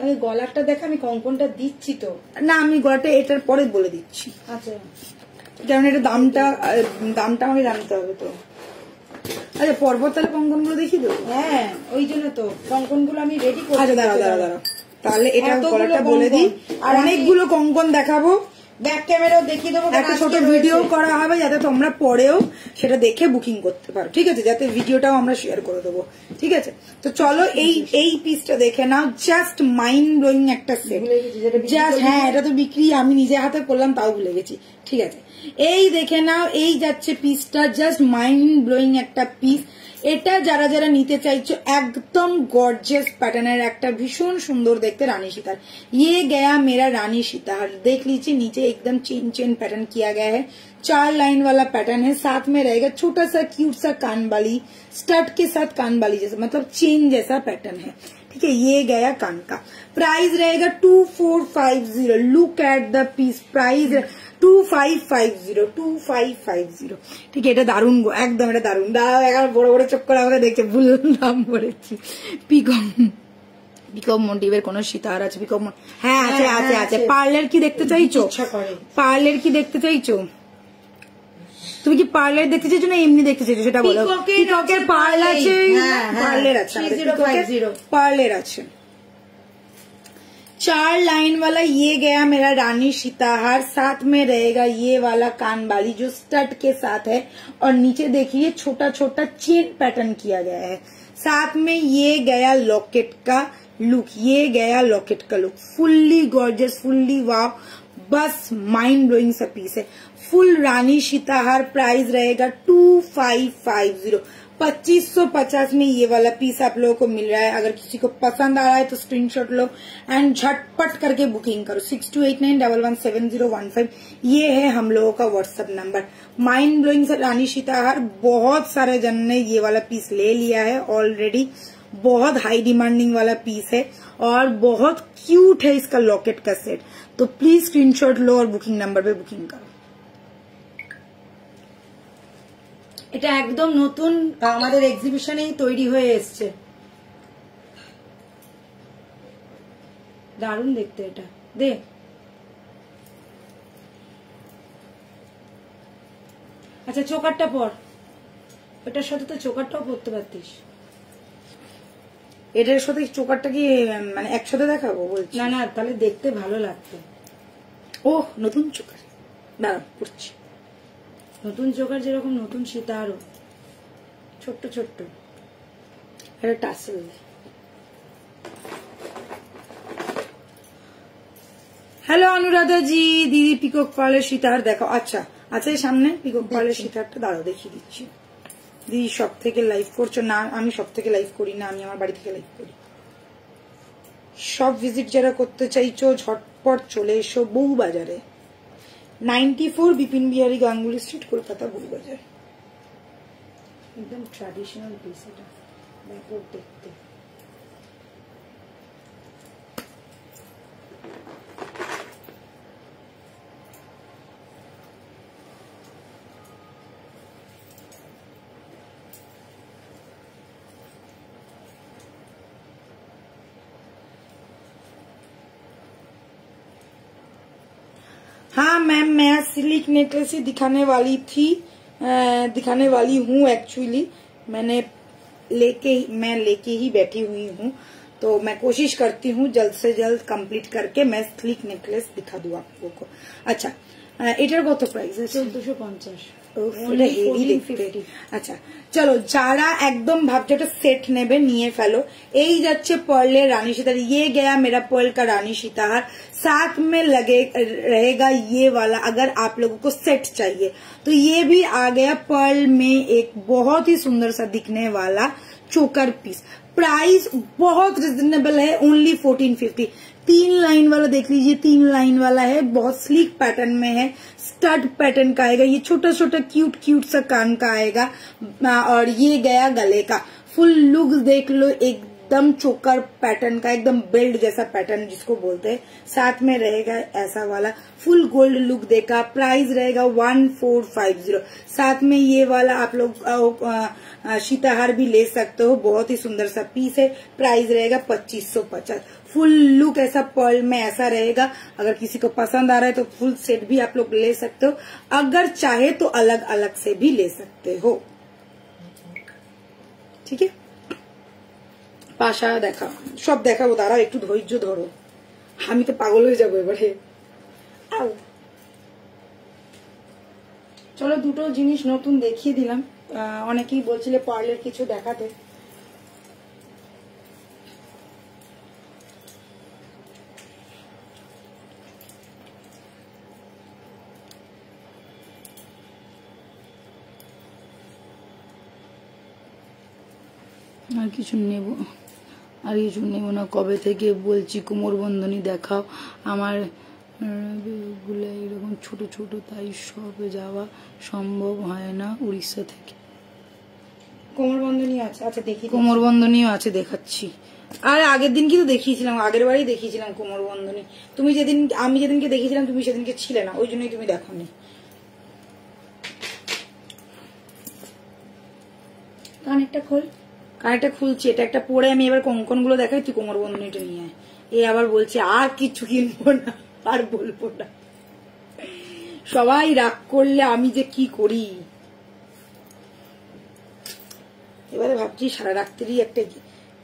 আমি গলাটা দেখা, আমি কঙ্কনটা দিচ্ছি তো না, আমি গলাটা এটার পরে বলে দিচ্ছি। আচ্ছা কারণ এটা দামটা আমাকে জানতে হবে তো। আচ্ছা পর্বত তাহলে কঙ্কন গুলো দেখি তো। হ্যাঁ ওই জন্য তো কঙ্কন গুলো আমি রেডি করছি। আচ্ছা দাঁড়াও তাহলে এটা গলাটা বলে দিই, আর অনেকগুলো কঙ্কন দেখাবো, ব্যাক ক্যামেরাও দেখিয়ে দেবো, একটা ছোট ভিডিও করা হবে যাতে তোমরা পরেও সেটা দেখে বুকিং করতে পারো, ঠিক আছে, যাতে ভিডিওটাও আমরা শেয়ার করে দেবো, ঠিক আছে। তো চলো এই পিসটা দেখে নাও, জাস্ট মাইন্ড ব্লোয়িং একটা সেট, জাস্ট, হ্যাঁ এটা তো বিক্রি, আমি নিজে হাতে করলাম তাও ভুলে গেছি, ঠিক আছে। এই দেখে নাও, এই যাচ্ছে পিসটা, জাস্ট মাইন্ড ব্লোয়িং একটা পিস। এটা যারা যারা নিতে চাইছো, একদম গর্জিয়াস প্যাটার্নের একটা ভীষণ সুন্দর দেখতে रानी सीताहार। ये गया मेरा रानी सीताहार, देख लीजिए नीचे एकदम चेन चेन पैटर्न किया गया है, 4 लाइन वाला पैटर्न है, साथ में रहेगा छोटा सा क्यूट सा कानबाली, स्टड के साथ कानबाली जैसा, मतलब चेन जैसा पैटर्न है, ठीक है। ये गया कान का, प्राइस रहेगा 2450। Look at the piece, price 2550, ঠিক আছে। এটা দারুন গো, একদম এটা দারুন। দাঁড়াও এখন বড় বড় চোখ করে আমাকে দেখছে, ভুল নাম বলেছি। পিকম মোটিভের কোন সীতাহার আছে? পিকম, হ্যাঁ আছে আছে আছে। পার্লার কি দেখতে চাইছো? পার্লার কি দেখতে চাইছো? তুমি কি পার্লার দেখতে চাইছো না এমনি দেখতে চাইছো সেটা বলো। পিককের পার্লার আছে, পার্লার আছে, পার্লার আছে। 4 लाइन वाला ये गया मेरा रानी सीताहार, साथ में रहेगा ये वाला कानबाली जो स्टड के साथ है, और नीचे देखिए छोटा छोटा चेन पैटर्न किया गया है, साथ में ये गया लॉकेट का लुक, ये गया लॉकेट का लुक, फुल्ली गॉर्जियस, फुल्ली वाव, बस माइंड ब्लोइंग सा पीस है। फुल रानी सीताहार, प्राइस रहेगा 2550। 2550 में ये वाला पीस आप लोगों को मिल रहा है। अगर किसी को पसंद आ रहा है तो स्क्रीनशॉट लो एंड झटपट करके बुकिंग करो। 6289117015 ये है हम लोगों का व्हाट्सएप नंबर। माइंड ब्लोइंग से रानी सीताहार, बहुत सारे जन ने ये वाला पीस ले लिया है ऑलरेडी, बहुत हाई डिमांडिंग वाला पीस है और बहुत क्यूट है इसका लॉकेट का सेट। तो प्लीज स्क्रीनशॉट लो और बुकिंग नंबर पे बुकिंग करो। এটা একদম নতুন, আমাদের এক্সিবিশনেই তৈরি হয়ে এসছে, দারুণ দেখতে এটা। দে আচ্ছা চোকারটা পর, এটার সাথে তো চোকারটাও পরতে পারতিস। এটার সাথে চোকারটা কি মানে একসাথে দেখাবো বলছি? না না, তাহলে দেখতে ভালো লাগতো। ও নতুন চোকার, দাঁড়াও পড়ছি। নতুন চোকার যেরকম নতুন সীতাহারও, ছোট্ট ছোট্ট এটা টাসেল। হ্যালো অনুরাধা জি, দিদি পিকক পার্লের সীতাহার দেখো। আচ্ছা আচ্ছা, সামনে পিকক পার্লের সীতাহারটা দাঁড়াও দেখিয়ে দিচ্ছি। দিদি সব থেকে লাইভ করছো? না আমি সব থেকে লাইভ করি না, আমি আমার বাড়ি থেকে লাইভ করি। শপ ভিজিট যারা করতে চাইছো ঝটপট চলে এসো বউবাজারে, 94 বিপিন বিহারী গাঙ্গুলি স্ট্রিট, কলকাতা, বউবাজার। একদম ট্র্যাডিশনাল পিস, এটা ব্যাপক দেখতে। हाँ मैम, मैं सिल्क नेकलेस ही दिखाने वाली हूँ एक्चुअली। मैं लेके ही बैठी हुई हूँ, तो मैं कोशिश करती हूँ जल्द से जल्द कंप्लीट करके मैं सिल्क नेकलेस दिखा दूँ आप लोगों को। अच्छा, এটার কত প্রাইস আছে? 1450। আচ্ছা চলো, যারা একদম ভাবছো একটা সেট নেবে নিয়ে ফেলো। এই যাচ্ছে पर्ल रानी सीताहार, ये गया मेरा पर्ल का रानी सीताहार, साथ में रहेगा ये वाला। अगर आप लोगों को सेट चाहिए तो ये भी आ गया पर्ल में एक बहुत ही सुंदर सा दिखने वाला चोकर पीस। प्राइस बहुत रिजनेबल है, ओनली 1450। 3 लाइन वाला देख लीजिए, 3 लाइन वाला है, बहुत स्लीक पैटर्न में है, स्टड पैटर्न का आएगा। ये छोटा छोटा क्यूट सा कान का आएगा, और ये गया गले का। फुल लुक देख लो, एकदम चोकर पैटर्न का, एकदम बेल्ट जैसा पैटर्न जिसको बोलते हैं। साथ में रहेगा ऐसा वाला फुल गोल्ड लुक देगा। प्राइस रहेगा 1450। साथ में ये वाला आप लोग सीताहार भी ले सकते हो, बहुत ही सुंदर सा पीस है। प्राइस रहेगा 2550। फुल लुक ऐसा पर्ल में ऐसा रहेगा। अगर किसी को पसंद आ रहा है तो फुल सेट भी आप लोग ले सकते हो, अगर चाहे तो अलग अलग से भी ले सकते हो। ठीक है, পাশা দেখা সব দেখাবো, দাঁড়াও একটু ধৈর্য ধরো, আমি তো পাগল হয়ে যাবো এবারে। চলো, দুটো জিনিস নতুন দেখিয়ে দিলাম। অনেকেই বলছিলে পার্লের কিছু দেখাতে। আর কিছু নেব, আর কিছু নেব না। কবে থেকে বলছি কোমর বন্ধনী দেখাও, আমার গুলো এরকম ছোট ছোট, তাই সব যাওয়া সম্ভব হয় না উড়িষ্যা থেকে। কোমর বন্ধনী আছে? আচ্ছা দেখি, কোমর বন্ধনীও আছে, দেখাচ্ছি। আর আগের দিন কিন্তু দেখিয়েছিলাম, আগের বারই দেখিয়েছিলাম কোমর বন্ধনী। তুমি যেদিন, আমি যেদিনকে দেখিয়েছিলাম তুমি সেদিনকে ছিলে না, ওই জন্যই তুমি দেখোনি। কানেরটা খোল। কানেরটা খুলছি, এটা একটা পরে আমি এবার কঙ্কন গুলো দেখাই, তুই কোমর বন্ধনীটা নিয়ে আয়। এ আবার বলছে আর কিছু কিনবো না, আর বলবো না। সবাই রাগ করলে আমি যে কি করি। এবারে ভাবছি সারা রাত্রি একটা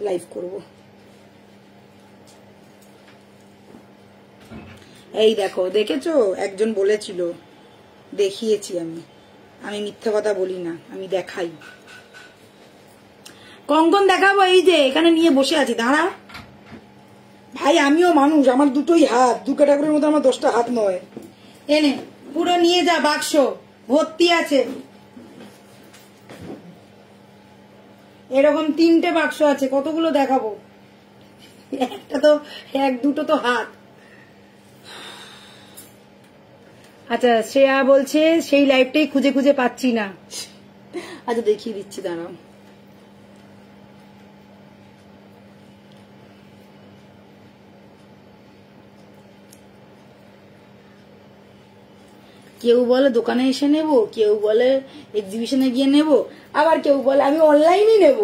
লাইভ করব। এই দেখো, দেখেছো, একজন বলেছিল, দেখিয়েছি আমি মিথ্যা কথা বলি না, আমি দেখাই। কঙ্কন দেখাবো, এই যে এখানে নিয়ে বসে আছি, দাঁড়া ভাই, আমিও মানুষ, আমার দুটোই হাত, দু ক্যাটাগরির মধ্যে আমার 10টা হাত নয়। এনে পুরো নিয়ে যা, বাক্স ভর্তি আছে, এরকম 3টে বাক্স আছে, কতগুলো দেখাবো? একটা তো, দুটো তো হাত। আচ্ছা, শ্রেয়া বলছে সেই লাইভটাই খুঁজে খুঁজে পাচ্ছি না। আচ্ছা দেখিয়ে দিচ্ছি, দাঁড়াও। কেউ বলে দোকানে এসে নেব, কেউ বলে এক্সিবিশনে গিয়ে নেব, আবার কেউ বলে আমি অনলাইনে নেব।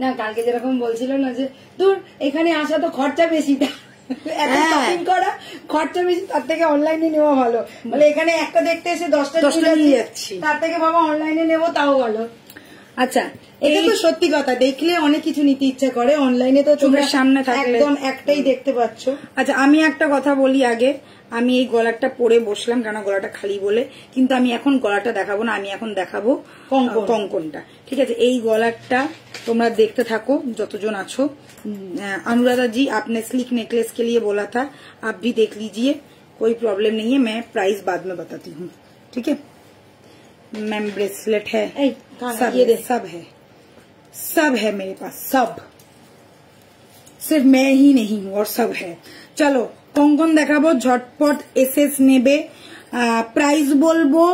না, কালকে যেরকম বলছিল না যে দূর এখানে আসা তো খরচা বেশি, শপিং করা খরচা বেশি, তার থেকে অনলাইনে নেওয়া ভালো। বলে এখানে একটা দেখতে এসে 10টা নিয়ে যাচ্ছি, তার থেকে বাবা অনলাইনে নেবো, তাও ভালো। আচ্ছা, এটা তো সত্যি কথা, দেখলে অনেক কিছু নিতে ইচ্ছা করে, অনলাইনে তো তোমার সামনে থাকলে একদম একটাই দেখতে পাচ্ছ। আচ্ছা, আমি একটা কথা বলি আগে, আমি এই গলাটা পরে বসলাম কেন, গলাটা খালি বলে, কিন্তু আমি এখন গলাটা দেখাবো না, আমি এখন দেখাবো কঙ্কনটা। ঠিক আছে, এই গলাটা তোমরা দেখতে থাকো যতজন আছো। अनुराधा जी, आपने स्लिक नेकलेस के लिए बोला था, आप भी देख लीजिए, कोई प्रॉब्लम नहीं है, मैं प्राइस बाद में बताती हूँ। ठीक है मैम, ब्रेसलेट है, सब है, सब है मेरे पास, सब। सिर्फ मैं ही नहीं हूँ और सब है। चलो कंगन देखाबो झटपट एसएस नेबे, प्राइस बोलबो,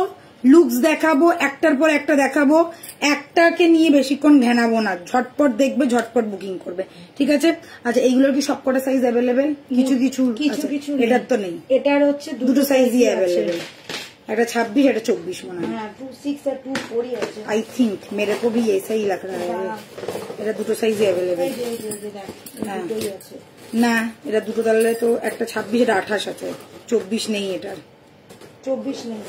लुक्स देखाबो, एकटार पर एकटा देखाबो, एकटाके निये बेशिक्षण घानाबो ना, झटपट देखबे झटपट बुकिंग करबे, ठीक আছে। আচ্ছা এইগুলোর কি সবকটা সাইজ अवेलेबल? কিছু কিছু কিছু এটার তো নেই, এটার হচ্ছে দুটো সাইজই अवेलेबल, একটা 26 একটা 24 মনে হয়। হ্যাঁ 26 আর 24 আছে आई थिंक मेरे को भी ऐसा ही लग रहा है। এটা দুটো সাইজই अवेलेबल। হ্যাঁ দুটোই আছে না এটা দুটো তাহলে তো একটা 26 এটা 28 আছে, 24 নেই এটার, 24 নেই,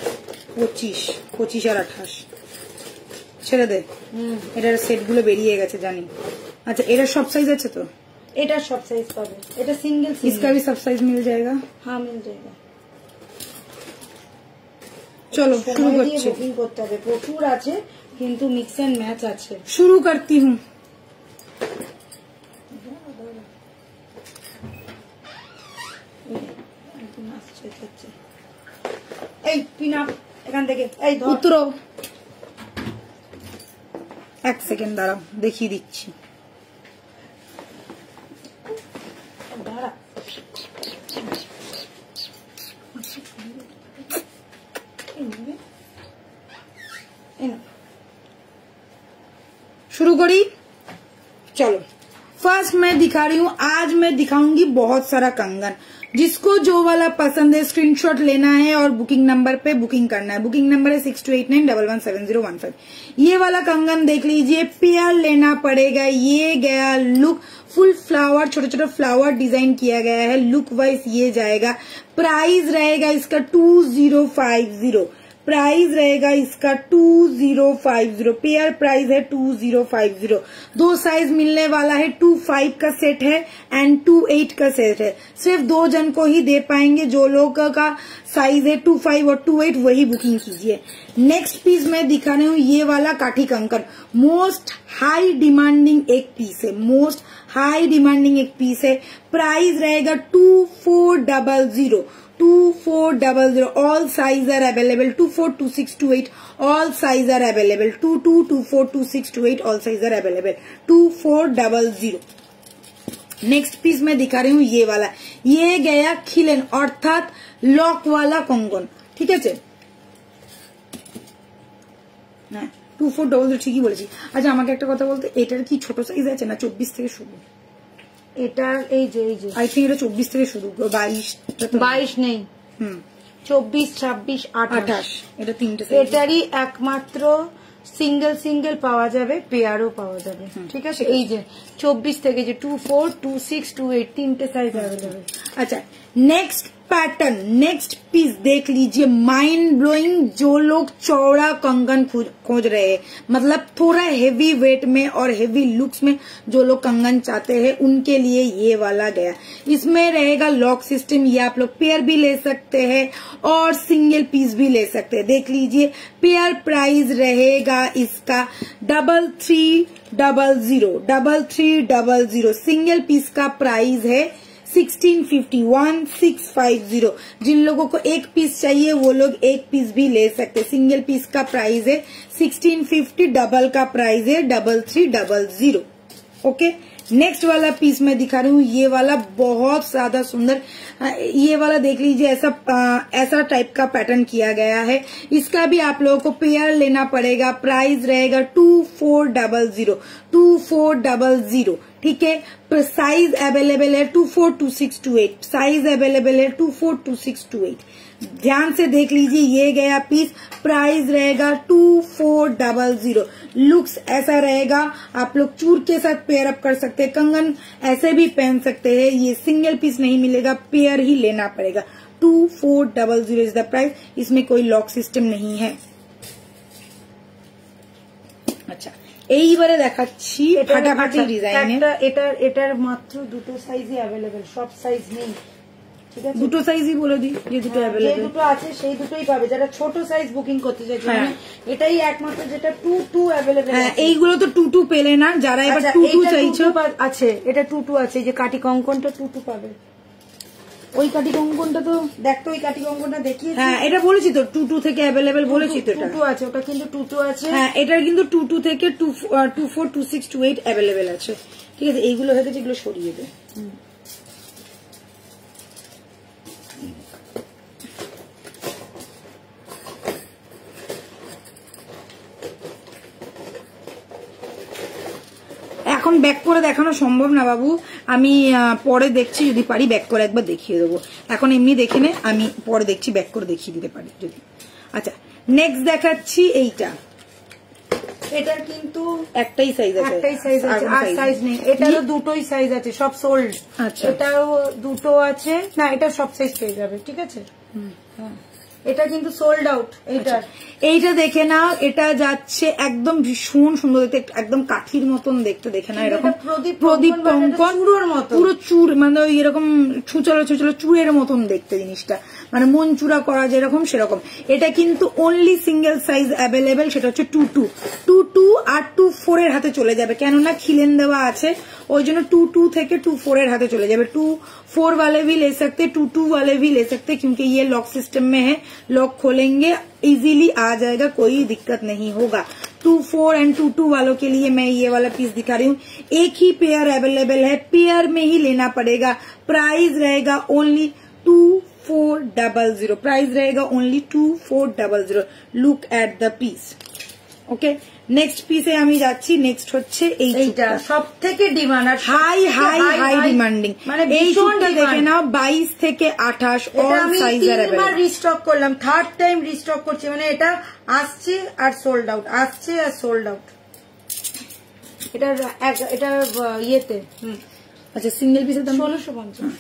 25 আর 28 ছেড়ে দে। এটার সেট গুলো বেরিয়ে গেছে জানি। अच्छा एरा सब साइज আছে তো? এটা সব সাইজ পাবে, এটা সিঙ্গেল সিঙ্গেল। इसका भी सब साइज मिल जाएगा? हाँ मिल जाएगा। चलो शुरू करছি। বুকিং করতে হবে, প্রচুর আছে কিন্তু মিক্স এন্ড ম্যাচ আছে। शुरू करती हूँ। এই পিনা এখান থেকে এই ধর उतरो, एक सेकंड दाঁড়াও দেখিয়ে দিচ্ছি। দাঁড়া शुरू करी। चलो फर्स्ट मैं दिखा रही हूँ, आज मैं दिखाऊंगी बहुत सारा कंगन। जिसको जो वाला पसंद है स्क्रीनशॉट लेना है और बुकिंग नंबर पे बुकिंग करना है। बुकिंग नंबर है 6289117015। ये वाला कंगन देख लीजिए, पेयर लेना पड़ेगा। ये गया लुक, फुल फ्लावर, छोटे छोटे फ्लावर डिजाइन किया गया है, लुक वाइज ये जाएगा। प्राइस रहेगा इसका 2050, प्राइस रहेगा इसका 2050, पेयर प्राइस है 2050। दो साइज मिलने वाला है, 25 का सेट है एंड 28 का सेट है। सिर्फ 2 जन को ही दे पाएंगे, जो लोग का साइज है 25 और 28 वही बुकिंग कीजिए। नेक्स्ट पीस मैं दिखा रही हूँ, ये वाला काठी कंकन, मोस्ट हाई डिमांडिंग एक पीस है, मोस्ट हाई डिमांडिंग एक पीस है। प्राइस रहेगा 2400, 2400। All size are available, 24, 26, 28 all size are available, 22, 24, 26, 28 all size are available, 2400। Next piece मैं दिखा रही हूँ, ये वाला, ये गया खिलेन अर्थात लॉक वाला कंगन, ठीक है। 2400 ঠিকই বলেছি। আচ্ছা আমাকে একটা কথা বলতে, এটার কি ছোট সাইজ আছে না 24 থেকে শুরু? এটার এই যে আই থিঙ্ক এটা 24 থেকে শুরু, 22 নেই, 24, 26, 28 এটা তিনটে। এটারই একমাত্র সিঙ্গেল সিঙ্গেল পাওয়া যাবে, পেয়ারও পাওয়া যাবে, ঠিক আছে। এই যে 24 থেকে যে 24, 26, 28 তিনটে সাইজ अवेलेबल। अच्छा नेक्स्ट पैटर्न, नेक्स्ट पीस देख लीजिए, माइंड ब्लोइंग। जो लोग चौड़ा कंगन खोज रहे हैं, मतलब थोड़ा हेवी वेट में और हेवी लुक्स में जो लोग कंगन चाहते हैं, उनके लिए ये वाला गया। इसमें रहेगा लॉक सिस्टम, ये आप लोग पेयर भी ले सकते हैं और सिंगल पीस भी ले सकते हैं। देख लीजिए पेयर प्राइस रहेगा इसका 3300, सिंगल पीस का प्राइस है 1650, 1650। जिन लोगों को एक पीस चाहिए वो लोग एक पीस भी ले सकते। सिंगल पीस का प्राइस है 1650, डबल का प्राइस है 3300। ओके नेक्स्ट वाला पीस मैं दिखा रही हूँ, ये वाला बहुत ज्यादा सुंदर। ये वाला देख लीजिए, ऐसा टाइप का पैटर्न किया गया है। इसका भी आप लोगों को पेयर लेना पड़ेगा। प्राइस रहेगा 2400, ठीक है। साइज अवेलेबल है 24, 26, 28, साइज अवेलेबल है 24, 26, 28। ध्यान से देख लीजिए, ये गया पीस, प्राइस रहेगा 2400। लुक्स ऐसा रहेगा, आप लोग चूर के साथ पेयर अप कर सकते हैं, कंगन ऐसे भी पहन सकते हैं। ये सिंगल पीस नहीं मिलेगा, पेयर ही लेना पड़ेगा। 2400 इज द प्राइस। इसमें कोई लॉक सिस्टम नहीं है। अच्छा এইবারে দেখাচ্ছি ফাটাফাটি ডিজাইনে। এটার মাত্র দুটো সাইজই अवेलेबल, সব সাইজ নেই, ঠিক আছে। দুটো সাইজই বলে দিই, যে দুটো अवेलेबल, যে দুটো আছে সেই দুটোই পাবে। যারা ছোট সাইজ বুকিং করতে চাইছে, এটাই একমাত্র যেটা 22 अवेलेबल। হ্যাঁ এইগুলো তো 22 পেলে না, যারা এবার 22 চাইছো আছে, এটা 22 আছে, যে কাটি কঙ্কনটা 22 পাবে। ওই কাটি কঙ্কনটা তো দেখ তো ওই কাটি কঙ্কনটা দেখিয়ে। হ্যাঁ এটা বলেছি তো 2 থেকে অ্যাভেলেবেল বলেছি তো। এটা 2 আছে, ওটা কিন্তু 2 আছে। হ্যাঁ এটার কিন্তু 2 থেকে 24, 26, 28 অ্যাভেলেবেল আছে। ঠিক আছে, এইগুলো হয়ে গেছে, এগুলো সরিয়ে দে। এখন ব্যাক করে দেখানো সম্ভব না বাবু, আমি পরে দেখছি, যদি পারি ব্যাক করে একবার দেখিয়ে দেবো। এখন এমনি দেখে নে, আমি পরে দেখছি ব্যাক করে দেখিয়ে দিতে পারি যদি। আচ্ছা নেক্সট দেখাচ্ছি এইটা। এটার কিন্তু একটাই সাইজ আছে, একটাই সাইজ আছে, আর সাইজ নেই। এটারও দুটোই সাইজ আছে, সব সোল্ড। আচ্ছা এটাও দুটো আছে না, এটা সব সাইজ পেয়ে যাবে। ঠিক আছে, হ্যাঁ এটা কিন্তু সোল্ড আউট। এইটা দেখে নাও, এটা যাচ্ছে একদম ভীষণ সুন্দর দেখতে, একদম কাঠির মতন দেখতে। দেখে না এরকম প্রদীপ কঙ্কন, পুরো চুর, মানে ওই এরকম ছুচলো ছুচলো চুরের মতন দেখতে জিনিসটা, মানে মন চূড়া করা যেরকম সেরকম। এটা কিন্তু অনলি সিঙ্গেল সাইজ অ্যাভেলেবেল, সেটা হচ্ছে 22 আর 24 এর হাতে চলে যাবে, কেননা খিলেন দেওয়া আছে ওই জন্য 22 থেকে 24 এর হাতে চলে যাবে। 24 वाले भी ले सकते, 22 वाले भी ले सकते, क्योंकि ये लॉक सिस्टम में है, लॉक खोलेंगे इजीली आ जाएगा, कोई दिक्कत नहीं होगा। 24 एंड 22 वालों के लिए मैं ये वाला पीस दिखा रही हूँ। एक ही पेयर अवेलेबल है, पेयर में ही लेना पड़ेगा। प्राइस रहेगा ओनली 2400, प्राइस रहेगा only 2400। Look at the piece. Okay next পিসে আমি যাচ্ছি। নেক্সট হচ্ছে এইটা সবথেকে ডিমান্ড, আর হাই ডিমান্ডিং, মানে এই চুলটা দেখে নাও 22 থেকে 28 অল সাইজ अवेलेबल। আমি রিস্টক করলাম, থার্ড টাইম রিস্টক করছি, মানে এটা আসছে আর সোল্ড আউট, আসছে আর সোল্ড আউট। এটা ইয়েতে अच्छा सिंगल पीस दाम 1650।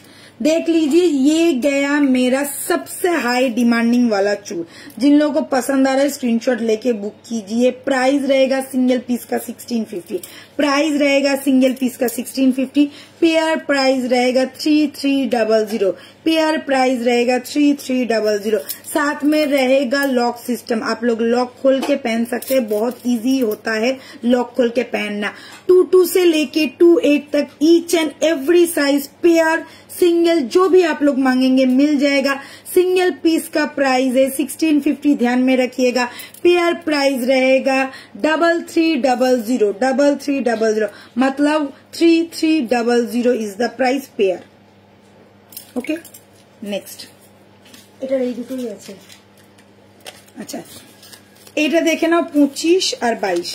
देख लीजिए ये गया मेरा सबसे हाई डिमांडिंग वाला चूड़। जिन लोगों को पसंद आ रहा है स्क्रीनशॉट लेके बुक कीजिए। प्राइस रहेगा सिंगल पीस का 1650, प्राइस रहेगा सिंगल पीस का 1650। पेयर प्राइस रहेगा 3300, पेयर प्राइस रहेगा 3300। साथ में रहेगा लॉक सिस्टम, आप लोग लॉक खोल के पहन सकते हैं, बहुत इजी होता है लॉक खोल के पहनना। 22 से लेके 28 तक each and every size pair single जो भी आप लोग मांगेंगे मिल जाएगा। सिंगल पीस का प्राइस है 1650, ध्यान में रखिएगा। पेयर प्राइस रहेगा 3300, मतलब 3300 is the price pair. Okay next এটার এই দুটোই আছে। আচ্ছা এটা দেখে নাও 25 আর 22।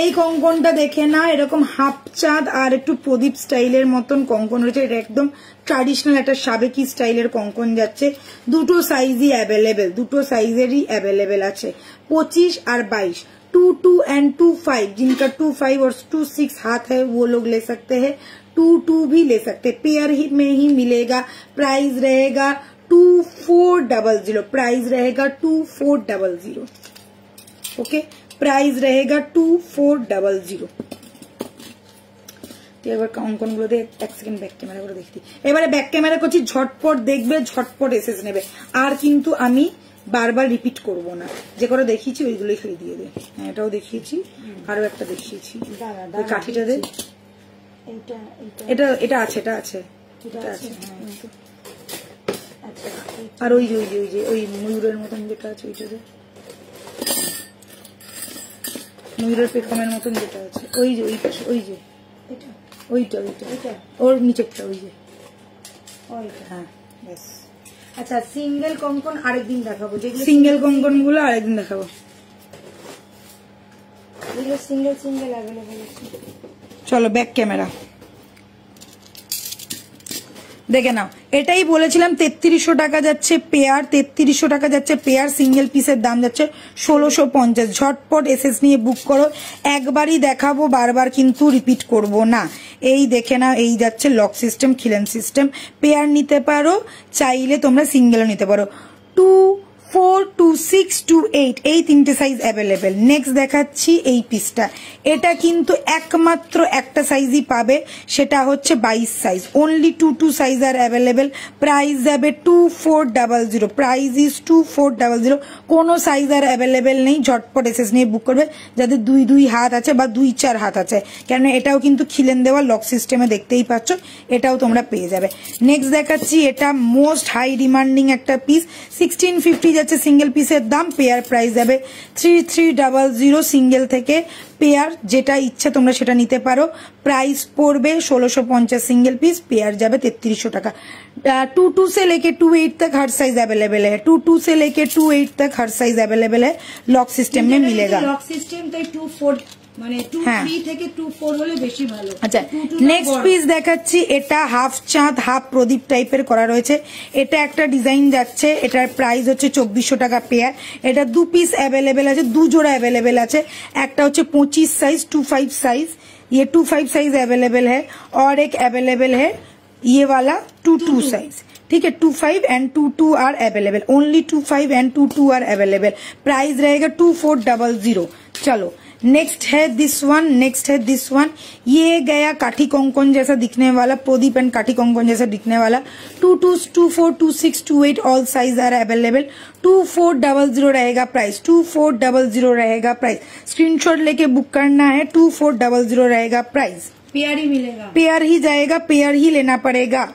এই কঙ্কনটা দেখে না, এরকম হাফ চাঁদ আর একটু প্রদীপ স্টাইলের মতন কঙ্কন রয়েছে। এটা একদম ট্র্যাডিশনাল একটা সাবেকি স্টাইলের কঙ্কন যাচ্ছে। দুটো সাইজই অ্যাভেলেবেল, দুটো সাইজেরই অ্যাভেলেবেল আছে 25 আর 22। 22 एंड 25, जिनका 25 और 26 हाथ है वो लोग ले सकते हैं, 22 भी ले सकते, पेयर ही में ही मिलेगा। प्राइस रहेगा 2400, प्राइस रहेगा 2400। ओके प्राइस रहेगा 2400। এবার কঙ্কন গুলো দিয়ে এক সেকেন্ড ব্যাক ক্যামেরা করে দেখি। এবারে ব্যাক ক্যামেরা করছি, ঝটপট দেখবে, ঝটপট এসেস নেবে, আর কিন্তু আমি বারবার রিপিট করব না। যে করে দেখিয়েছি ওইগুলোই খালি দিয়ে দে। হ্যাঁ এটাও দেখিয়েছি, আরো একটা দেখিয়েছি, ওই কাঠিটা দে। এটা এটা আছে, এটা আছে, এটা আছে। আর ওই যে ওই যে ওই যে ওই ময়ূরের মতন যেটা আছে ওইটা দে, ময়ূরের পেখমের মতন যেটা আছে ওই যে ওই পাশে, ওই যে ওইটা ওইটা ওইটা ওর নিচেরটা ওই যে ওইটা। হ্যাঁ ব্যাস। আচ্ছা সিঙ্গেল কঙ্কন আরেকদিন দেখাবো, যেগুলো সিঙ্গেল কঙ্কন গুলো আরেকদিন দেখাবো, যেগুলো সিঙ্গেল সিঙ্গেল অ্যাভেলেবল আছে। চলো ব্যাক ক্যামেরা দেখে নাও। এটাই বলেছিলাম 3300 টাকা যাচ্ছে পেয়ার, 3300 টাকা যাচ্ছে পেয়ার। সিঙ্গেল পিসের দাম যাচ্ছে 1650। ঝটপট এসএস নিয়ে বুক করো, একবারই দেখাবো, বারবার কিন্তু রিপিট করব না। এই দেখে নাও, এই যাচ্ছে লক সিস্টেম, খিলেন সিস্টেম। পেয়ার নিতে পারো, চাইলে তোমরা সিঙ্গেলও নিতে পারো। 24, 6, 2, 8 এই তিনটে সাইজ অ্যাভেলেবেল। নেক্সট দেখাচ্ছি এই পিসটা, এটা কিন্তু একমাত্র একটা সাইজই পাবে, সেটা হচ্ছে 22 সাইজ। অনলি 2 সাইজ আর অ্যাভেলেবেল। প্রাইস যাবে 2400, প্রাইস ইজ 2400। কোনো সাইজ আর অ্যাভেলেবেল নেই, ঝটপট এসএস নিয়ে বুক করবে যাদের 2 হাত আছে বা 2-4 হাত আছে, কেন এটাও কিন্তু খিলেন দেওয়া লক সিস্টেমে, দেখতেই পাচ্ছ, এটাও তোমরা পেয়ে যাবে। নেক্সট দেখাচ্ছি, এটা মোস্ট হাই ডিমান্ডিং একটা পিস, 1650 যাচ্ছে সিঙ্গেল পিসের দাম, পেয়ার প্রাইস যাবে 3300 সিঙ্গেল থেকে। পেয়ার যেটা ইচ্ছা তোমরা সেটা নিতে পারো। প্রাইস পড়বে 1650 सिंगल पीस, पेयर जाবে 3300 টাকা। 22 से लेके 28 तक हर साइज अवेलेबल है। 22 से लेके 28 तक हर साइज अवेलेबल है, लॉक सिस्टम में मिलेगा। लॉक सिस्टम তাই 24 মানে 23 থেকে 24 হলে বেশি ভালো। আচ্ছা, নেক্সট পিস দেখাচ্ছি, এটা হাফ চাঁদ হাফ প্রদীপ টাইপের করা রয়েছে। এটা একটা ডিজাইন যাচ্ছে, এটার প্রাইস হচ্ছে 2400 টাকা পেয়ার। এটা 2 পিস अवेलेबल আছে, 2 জোড়া अवेलेबल আছে। একটা হচ্ছে 25 साइज 25 साइज, ये 25 साइज अवेलेबल है, और एक अवेलेबल है ये वाला 22 साइज। ठीक है, 25 and 22 are available, only 25 and 22 are available. Price रहेगा 2400। चलो नेक्स्ट है दिस वन, नेक्स्ट है दिस वन, ये गया काठी कोंकण जैसा दिखने वाला, प्रदीप एंड काठी कोंकण जैसा दिखने वाला। 22, 24, 26, 28 ऑल साइज आर अवेलेबल। 2400 रहेगा प्राइस, 2400 रहेगा प्राइस। स्क्रीनशॉट लेके बुक करना है, 2400 रहेगा प्राइस। पेयर ही मिलेगा, पेयर ही जाएगा, पेयर ही लेना पड़ेगा।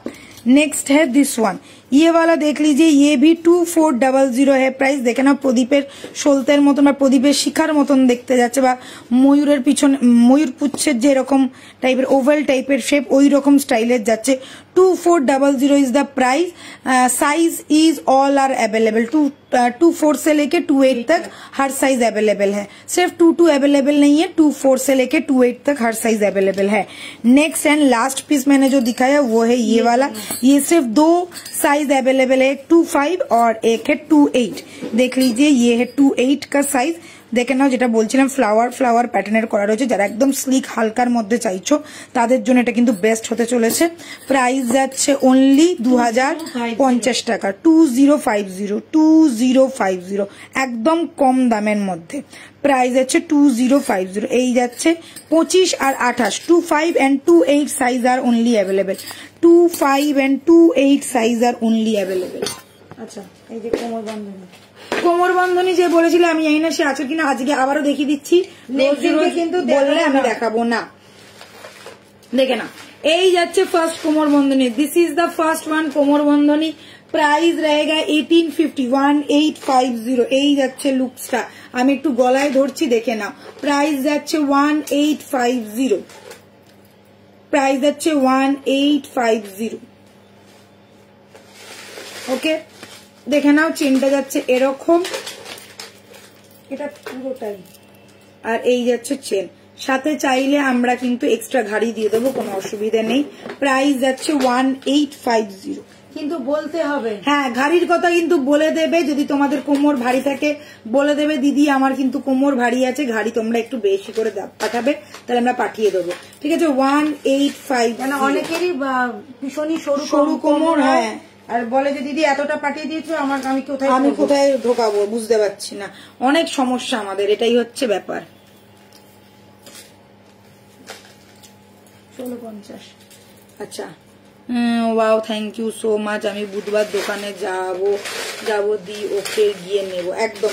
नेक्स्ट है दिस वन, ये वाला देख लीजिए, ये भी 2400 है प्राइस। देखे ना प्रदीपेर शोलतेर मतन, प्रदीपेर शिखार मतन देखते जाच्छे, बा मयूरेर पिछने मयूर पुच्छेर जे रकम टाइपेर ओभाल टाइपेर शेप ओई रकम स्टाइलेर जाच्छे। 2400 is the price. Size is all are available, 24 से लेके 28 तक हर साइज अवेलेबल है। सिर्फ 22 अवेलेबल नहीं है, 24 से लेके 28 तक हर साइज अवेलेबल है। नेक्स्ट एंड लास्ट पीस मैंने जो दिखाया वो है ये वाला, ये सिर्फ 2 साइज अवेलेबल है, 25 और एक है 28। देख लीजिए, ये है 28 का साइज। দেখে নাও, যেটা বলছিলাম ফ্লাওয়ার ফ্লাওয়ার প্যাটার্নের করা রয়েছে, যারা একদম স্লিক হালকার মধ্যে চাইছো তাদের জন্য এটা কিন্তু বেস্ট হতে চলেছে। প্রাইস যাচ্ছে অনলি 2050 টাকা, 2050 একদম কম দামের মধ্যে। প্রাইস যাচ্ছে 2050। এই যাচ্ছে 25 আর 28, 25 and 28 সাইজ আর অনলি অ্যাভেলেবেল, 25 and 28 সাইজ আর অনলি অ্যাভেলেবেল। আচ্ছা, এই যে কোমর বন্ধনী, কোমর বন্ধনী যে বলেছিল আমি জানি না সে আছে কিনা, আজকে আবারও দেখিয়ে দিচ্ছি, কিন্তু বললে আমি দেখাবো না। দেখে না, এই যাচ্ছে ফার্স্ট কোমর বন্ধনী, this is the first one কোমর বন্ধনী। প্রাইস रहेगा 1850, 1850। এই যাচ্ছে লুকসটা, আমি একটু গলায় ধরছি দেখে নাও। প্রাইস যাচ্ছে 1850, প্রাইস যাচ্ছে 1850। ওকে, দেখে নাও, চেনটা যাচ্ছে এরকম, এটা পুরোটাই, আর এই যাচ্ছে চেন। সাথে চাইলে আমরা কিন্তু এক্সট্রা ঘাড়ি দিয়ে দেবো, কোনো অসুবিধা নেই। প্রাইস যাচ্ছে 1850, কিন্তু বলতে হবে, হ্যাঁ ঘাড়ির কথা কিন্তু বলে দেবে। যদি তোমাদের কোমর ভারী থাকে বলে দেবে দিদি আমার কিন্তু কোমর ভারী আছে, ঘাড়ি তোমরা একটু বেশি করে পাঠাবে, তাহলে আমরা পাঠিয়ে দেবো। ঠিক আছে, 1850। অনেকেরই ভীষণই সরু কোমর, হ্যাঁ, আর বলে যে দিদি এতটা পাঠিয়ে দিয়েছো, আমি কোথায় ঢোকাবো বুঝতে পারছি না, অনেক সমস্যা আমাদের, এটাই হচ্ছে ব্যাপার। 1650। আচ্ছা, wow, thank you so much. আমি বুধবার দোকানে যাবো দি ওকে গিয়ে নেবো, একদম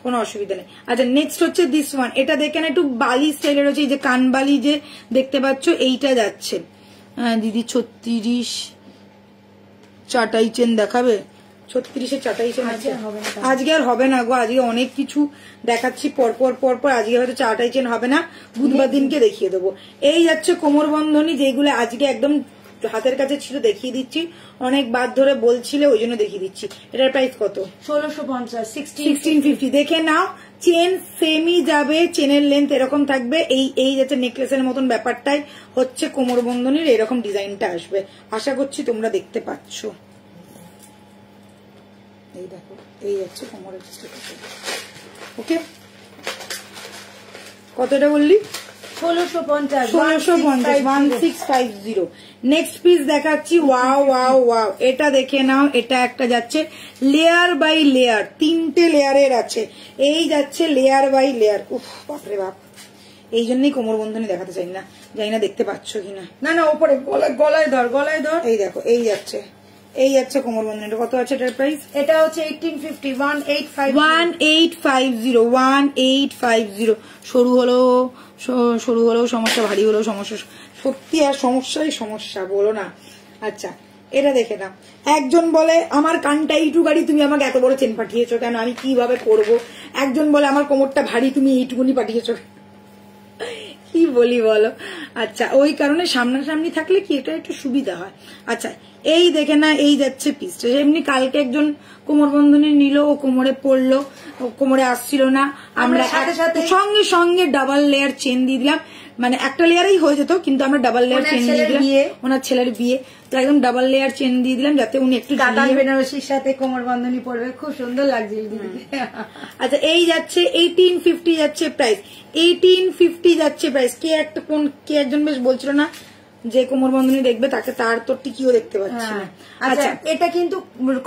কোনো অসুবিধা নেই। আচ্ছা, নেক্সট হচ্ছে দিস ওয়ান, এটা দেখেন একটু বালি স্টাইলের হচ্ছে, এই যে কানবালি যে দেখতে পাচ্ছ এইটা যাচ্ছে। দিদি 36 চাটাই চেন দেখাবে, 36 চাটাই চেন আছে, আজকে আর হবে না গো, আজকে অনেক কিছু দেখাচ্ছি পরপর, আজকে হয়তো চাটাই চেন হবে না, বুধবার দিনকে দেখিয়ে দেবো। এই যাচ্ছে কোমর বন্ধনী, যেগুলো আজকে একদম হাতের কাছে ছিল দেখিয়ে দিচ্ছি, অনেক বাদ ধরে বলছিল ওই জন্য দেখিয়ে দিচ্ছি। এটার প্রাইস কত? 1650, 1650। দেখে নাও, চেন সেমই যাবে, চেনের লেন্থ এরকম থাকবে, এই যাচ্ছে নেকলেসের মতন ব্যাপারটাই হচ্ছে কোমর বন্ধনীর, এরকম ডিজাইনটা আসবে। আশা করছি তোমরা দেখতে পাচ্ছ। এই দেখো, এই যাচ্ছে কোমরের। ওকে, কতটা বললি? 1650 1650। নেক্সট পিস দেখাচ্ছি, ওয়াও ওয়াও ওয়াও, এটা দেখে নাও। এটা একটা যাচ্ছে লেয়ার বাই লেয়ার, 3টে লেয়ারের আছে। এই যাচ্ছে লেয়ার বাই লেয়ার। উফ বাপরে বাপ, এই জন্যই কোমর বন্ধনী দেখাতে চাই না, জানি না দেখতে পাচ্ছ কিনা। না না, ওপরে গলায় ধর, গলায় ধর। এই দেখো, এই যাচ্ছে কোমর বন্ধনী। কত আছে এটার প্রাইস? এটা হচ্ছে 1850, 1850। সরু হলেও সমস্যা, ভারী হলেও সমস্যা, সত্যি আর সমস্যাই সমস্যা, বলো না। আচ্ছা, এটা দেখে না, একজন বলে আমার কানটা এইটু গাড়ি, তুমি আমাকে এত বড় চেন পাঠিয়েছো কেন, আমি কিভাবে করবো। একজন বলে আমার কোমরটা ভারী, তুমি এইটুকুনি পাঠিয়েছো, কি বলি বলো। আচ্ছা, ওই কারণে সামনাসামনি থাকলে কি এটা একটু সুবিধা হয়। আচ্ছা, এই দেখে না, এই যাচ্ছে পিসটা। এমনি কালকে একজন কোমর বন্ধনী নিল, ও কোমরে পড়লো, কোমরে আসছিল না, আমরা সঙ্গে সঙ্গে ডাবল লেয়ার চেন দিয়ে দিলাম। মানে একটা লেয়ারেই হয়ে যেত, কিন্তু আমরা ডাবল লেয়ার চেন দিয়ে দিলাম। ওনার ছেলের বিয়ে, তো একদম ডাবল লেয়ার চেন দিয়ে দিলাম, যাতে উনি একটু কাতান বেনারসির সাথে কোমর বন্ধনী পড়বে, খুব সুন্দর লাগছে। আচ্ছা, এই যাচ্ছে 1850 যাচ্ছে প্রাইস, 1850 যাচ্ছে প্রাইস। কে একজন বেশ বলছিল না যে কোমর বন্ধনী দেখবে, তাকে তার তো টিকিও দেখতে পাচ্ছি না। আচ্ছা, এটা কিন্তু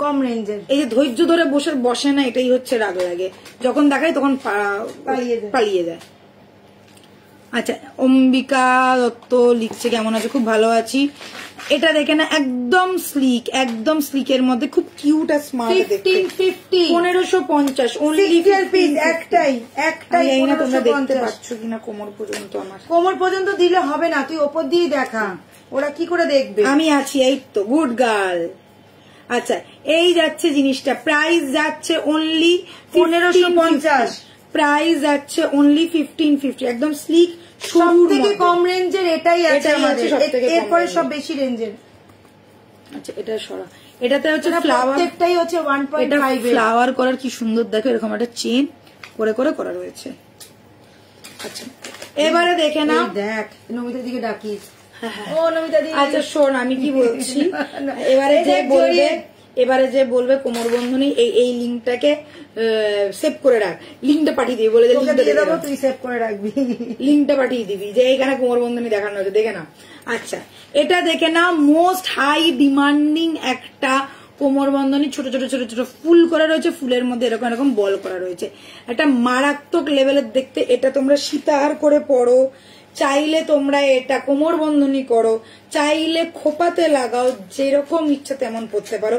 কম রেঞ্জের। এই যে ধৈর্য ধরে বসে না, এটাই হচ্ছে রাগ লাগে, যখন দেখায় তখন পালিয়ে যায়। আচ্ছা, অম্বিকা দত্ত লিখছে, কেমন আছে? খুব ভালো আছি। এটা দেখে না, একদম স্লিকের মধ্যে খুব কিউট আর স্মার্ট দেখতে। 1550 অনলি পিস, একটাই। তোমরা দেখতে পাচ্ছ কিনা কোমর পর্যন্ত? আমার কোমর পর্যন্ত দিলে হবে না, তুই ওপর দিয়ে দেখা, ওরা কি করে দেখবে? আমি আছি, এই তো, গুড গার্ল। আচ্ছা, এই যাচ্ছে জিনিসটা, প্রাইস যাচ্ছে অনলি 1550, প্রাইস যাচ্ছে অনলি 1550, একদম স্লিক, সবথেকে কম রেঞ্জের এটাই আছে আমাদের, এরপরে সব বেশি রেঞ্জের। আচ্ছা, এটা সরা, এটাতে হচ্ছে ফ্লাওয়ার, প্রত্যেকটাই হচ্ছে 1.5 ফ্লাওয়ার করার কি সুন্দর, দেখো এরকম একটা চেন করে করা রয়েছে। আচ্ছা, এবারে দেখে না, দেখ নমিতার দিকে ডাকিস। ও নমিতা দি, আচ্ছা শোন আমি কি বলছি। এবারে যে বলবে কোমর বন্ধনী, এই লিঙ্কটাকে সেভ করে রাখ, লিঙ্কটা পাঠিয়ে দিবি, বলে তুই সেভ করে রাখবি, লিঙ্কটা পাঠিয়ে দিবি যে এইখানে কোমর বন্ধনী দেখানো হচ্ছে, দেখে না। আচ্ছা, এটা দেখে না, মোস্ট হাই ডিমান্ডিং একটা কোমর বন্ধনী, ছোট ছোট ছোট ছোট ফুল করা রয়েছে, ফুলের মধ্যে এরকম এরকম বল করা রয়েছে, একটা মারাত্মক লেভেলের দেখতে। এটা তোমরা সীতাহার করে পড়ো, চাইলে তোমরা এটা কোমর বন্ধনী করো, চাইলে খোপাতে লাগাও, যেরকম ইচ্ছা তেমন পড়তে পারো।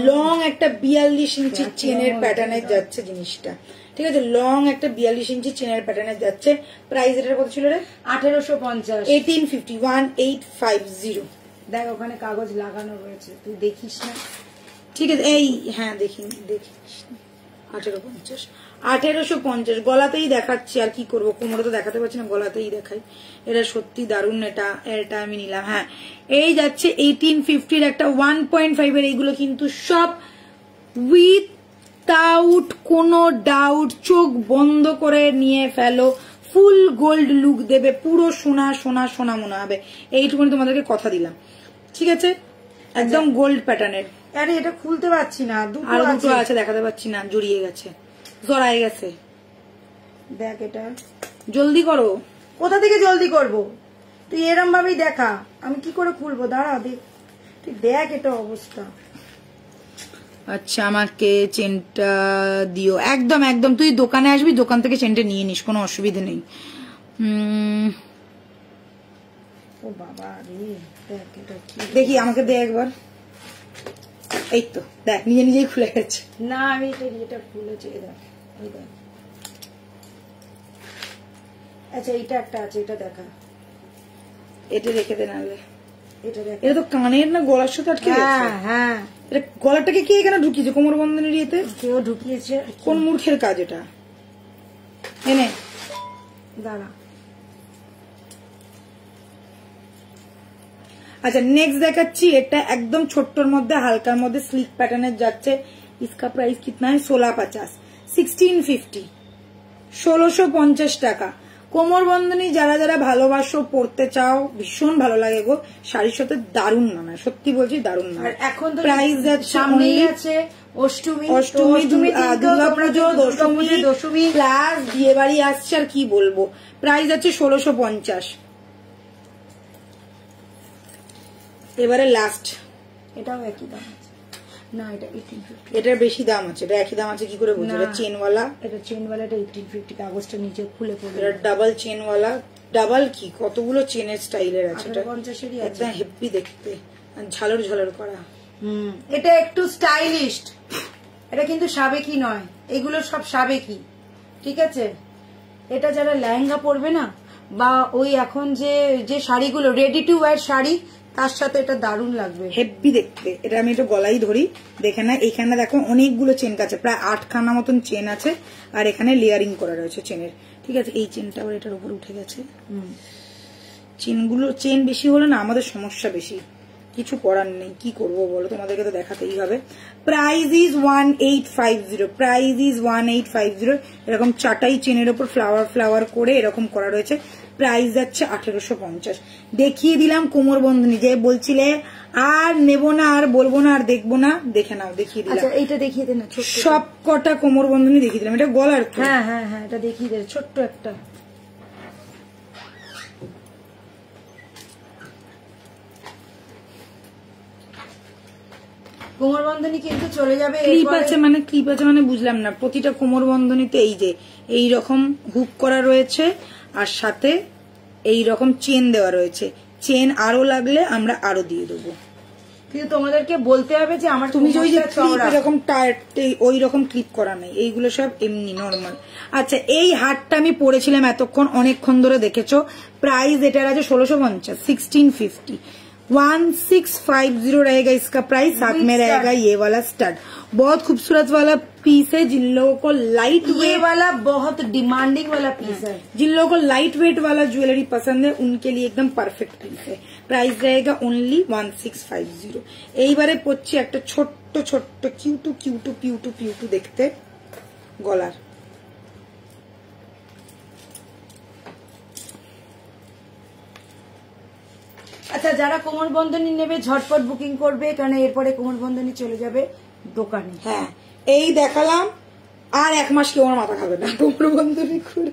লং একটা 42 ইঞ্চি চেনের প্যাটার্নের যাচ্ছে জিনিসটা, ঠিক আছে? লং একটা 42 ইঞ্চি চেনের প্যাটার্নের যাচ্ছে। প্রাইস এটার কত ছিল রে? 1850, 1850, 1850। দেখ ওখানে কাগজ লাগানো রয়েছে, তুই দেখিস না? ঠিক আছে, এই হ্যাঁ দেখিস 1850, 1850 গলাতেই দেখাচ্ছি, আর কি করবো, কোমরে তো দেখাতে পারছি না, গলাতেই দেখাই। এটা সত্যি দারুণ, এটা আমি নিলাম। হ্যাঁ, এই যাচ্ছে 1850 একটা 1.5 এর। এইগুলো কিন্তু সব উইথআউট কোনো ডাউট, চোখ বন্ধ করে নিয়ে ফেলো, ফুল গোল্ড লুক দেবে, পুরো সোনা সোনা সোনা মনে হবে, এইটুকুনি তোমাদেরকে কথা দিলাম, ঠিক আছে? একদম গোল্ড প্যাটার্নের। আরে এটা খুলতে পারছি না, আর দুটো আছে, দেখাতে পাচ্ছি না, জড়িয়ে গেছে, জড়াই গেছে। দেখ এটা, জলদি করো। কোথা থেকে জলদি করব? তুই এরম ভাবেই দেখা, আমি কি করে খুলবো? দাঁড়া দেখ, তুই দেখ এটা অবস্থা। আচ্ছা, আমাকে চেনটা দিও, একদম একদম। তুই দোকানে আসবি, দোকান থেকে চেনটা নিয়ে নিস, কোনো অসুবিধা নেই। ও বাবা রে, দেখ এটা কি, দেখি আমাকে দে একবার। এই তো দেখ, নিজেই খুলে গেছে। না আমি এটা খুলেছি, দেখ এই দেখ। আচ্ছা, এটা একটা আছে, এটা দেখা, এটা রেখে দে, নাহলে এটা দেখ। এটা তো কানের না গলার সাথে আটকে গেছে। হ্যাঁ, এটা গলাটাকে কে এখানে ঢুকিয়েছে কোমর বন্ধনের ইয়েতে? কেউ ঢুকিয়েছে, কোন মূর্খের কাজ এটা? এনে দাঁড়া। আচ্ছা, নেক্সট দেখাচ্ছি, এটা একদম ছোট্টর মধ্যে, হালকার মধ্যে, স্লিক প্যাটার্নের যাচ্ছে। इसका प्राइस कितना है? 1650, 1650, 1650 টাকা। কোমর বন্ধনী যারা যারা ভালোবাসো, পড়তে চাও, ভীষণ ভালো লাগে গো, শাড়ির সাথে দারুণ মানায়, সত্যি বলছি দারুণ মানায়। এখন তো প্রাইস যাচ্ছে সামনেই আছে অষ্টমী দুর্গাপুজো দশমী প্লাস বিয়ে বাড়ি আসছে, আর কি বলবো। প্রাইস আছে 1650। এবারে লাস্ট, এটাও একই দাম আছে না, এটা 1850। এটার বেশি দাম আছে, এটা একই দাম আছে কি করে বুঝবো? এটা চেনওয়ালা, এটা চেনওয়ালা, এটা 1850। কাগজটা নিচে খুলে পড়বে। এটা ডাবল চেনওয়ালা, ডাবল কি কতগুলো চেনের স্টাইলের আছে, এটা 50-এরই আছে, একদম হেভি দেখতে, ঝালর ঝালর করা। এটা একটু স্টাইলিশ, এটা কিন্তু সাবেকি নয়, এগুলো সব সাবেকি, ঠিক আছে। এটা যারা লেহেঙ্গা পরবে না, বা ওই এখন যে শাড়িগুলো রেডি টু ওয়্যার শাড়ি, তার সাথে এটা দারুণ লাগবে, হেভি দেখতে। এটা আমি একটু গলাই ধরি, দেখে না, এখানে দেখো অনেকগুলো চেন আছে, প্রায় 8খানা মতন চেন আছে, আর এখানে লেয়ারিং করা রয়েছে চেনের, ঠিক আছে। এই চেনটা আবার এটার উপর উঠে গেছে। চেন বেশি হলে না আমাদের সমস্যা বেশি, কিছু করার নেই, কি করব বলো, তোমাদেরকে তো দেখাতেই হবে। Price is 1850, price is 1850। এরকম চাটাই চেনের উপর ফ্লাওয়ার করে এরকম করা রয়েছে। প্রাইস যাচ্ছে 1850। দেখিয়ে দিলাম কোমর বন্ধনী, যে বলছিলে আর নেবো না, আর বলবো না, আর দেখবো না, দেখে নাও, দেখিয়ে দিলাম। এইটা দেখিয়ে দে না, সব কটা কোমর বন্ধনী দেখিয়ে দিলাম। এটা গলার, হ্যাঁ হ্যাঁ হ্যাঁ, এটা দেখিয়ে দে, ছোট্ট একটা। কোমর বন্ধনী কিন্তু চলে যাবে। ক্লিপ আছে মানে বুঝলাম না। প্রতিটা কোমর বন্ধনীতে এই যে এই রকম হুক করা রয়েছে, আর সাথে এই রকম চেন দেওয়া রয়েছে। চেন আরো লাগলে আমরা আরো দিয়ে দেবো, কিন্তু তোমাদেরকে বলতে হবে যে আমার, তুমি ওই যে এরকম ওই রকম ক্লিপ করা নেই, এইগুলো সব এমনি নর্মাল। আচ্ছা, এই হারটা আমি পরেছিলাম এতক্ষণ, অনেকক্ষণ ধরে দেখেছো। প্রাইস এটার আছে 1650, 1650। 1650 रहेगा इसका प्राइस। साथ में रहेगा ये वाला स्टड, बहुत खूबसूरत वाला पीस है। जिन लोगों को लाइट ये वाला बहुत डिमांडिंग वाला पीस है, जिन लोगों को लाइट वेट वाला ज्वेलरी पसंद है उनके लिए एकदम परफेक्ट पीस है। प्राइस रहेगा ओनली 1650। এইবারে পড়ছি একটা ছোট্ট ছোট্ট কিউটু দেখতে গলার। আচ্ছা, যারা কোমর বন্ধনী নেবে ঝটপট বুকিং করবে, কারণ এরপরে কোমর বন্ধনী চলে যাবে দোকানে। হ্যাঁ, এই দেখালাম, আর 1 মাস কেউ আমার মাথা খাবে না কোমর বন্ধনী করে।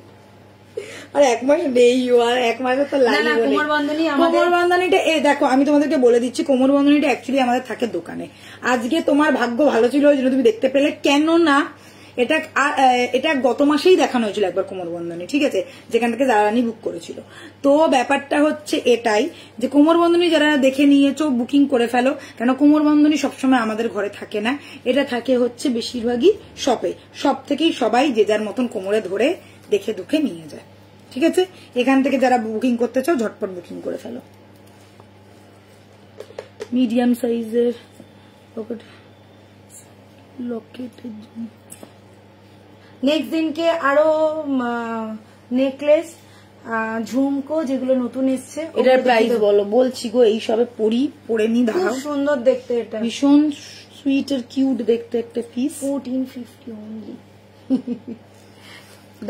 আর 1 মাস নেই, আর 1 মাসে তো লাগে কোমর বন্ধনী। কোমর বন্ধনীটা দেখো, আমি তোমাদেরকে বলে দিচ্ছি, কোমর বন্ধনীটা অ্যাকচুয়ালি আমাদের থাকে দোকানে। আজকে তোমার ভাগ্য ভালো ছিল ওই জন্য তুমি দেখতে পেলে, কেন না এটা গত মাসেই দেখানো হয়েছিল একবার কোমর বন্ধনী, ঠিক আছে, যেখান থেকে জারানি বুক করেছিল। তো ব্যাপারটা হচ্ছে এটাই যে কোমর বন্ধনী যারা দেখে নিয়েছো বুকিং করে ফেলো, কেন কোমর বন্ধনী সবসময় আমাদের ঘরে থাকে না, এটা থাকে হচ্ছে বেশিরভাগই শপে। শপ থেকেই সবাই যে যার মতন কোমরে ধরে দেখে দুখে নিয়ে যায়, ঠিক আছে। এখান থেকে যারা বুকিং করতে চাও ঝটপট বুকিং করে ফেলো। মিডিয়াম সাইজের লকেটের জন্য নেক্সট দিনকে আরো নেকলেস, ঝুমকো যেগুলো নতুন এসছে, এটার প্রাইস বলো। বলছি গো, এই সবে পরে নি, দাঁড়াও। সুন্দর দেখতে, এটা ভীষণ সুইট আর কিউট দেখতে একটা পিস। 1450 অনলি,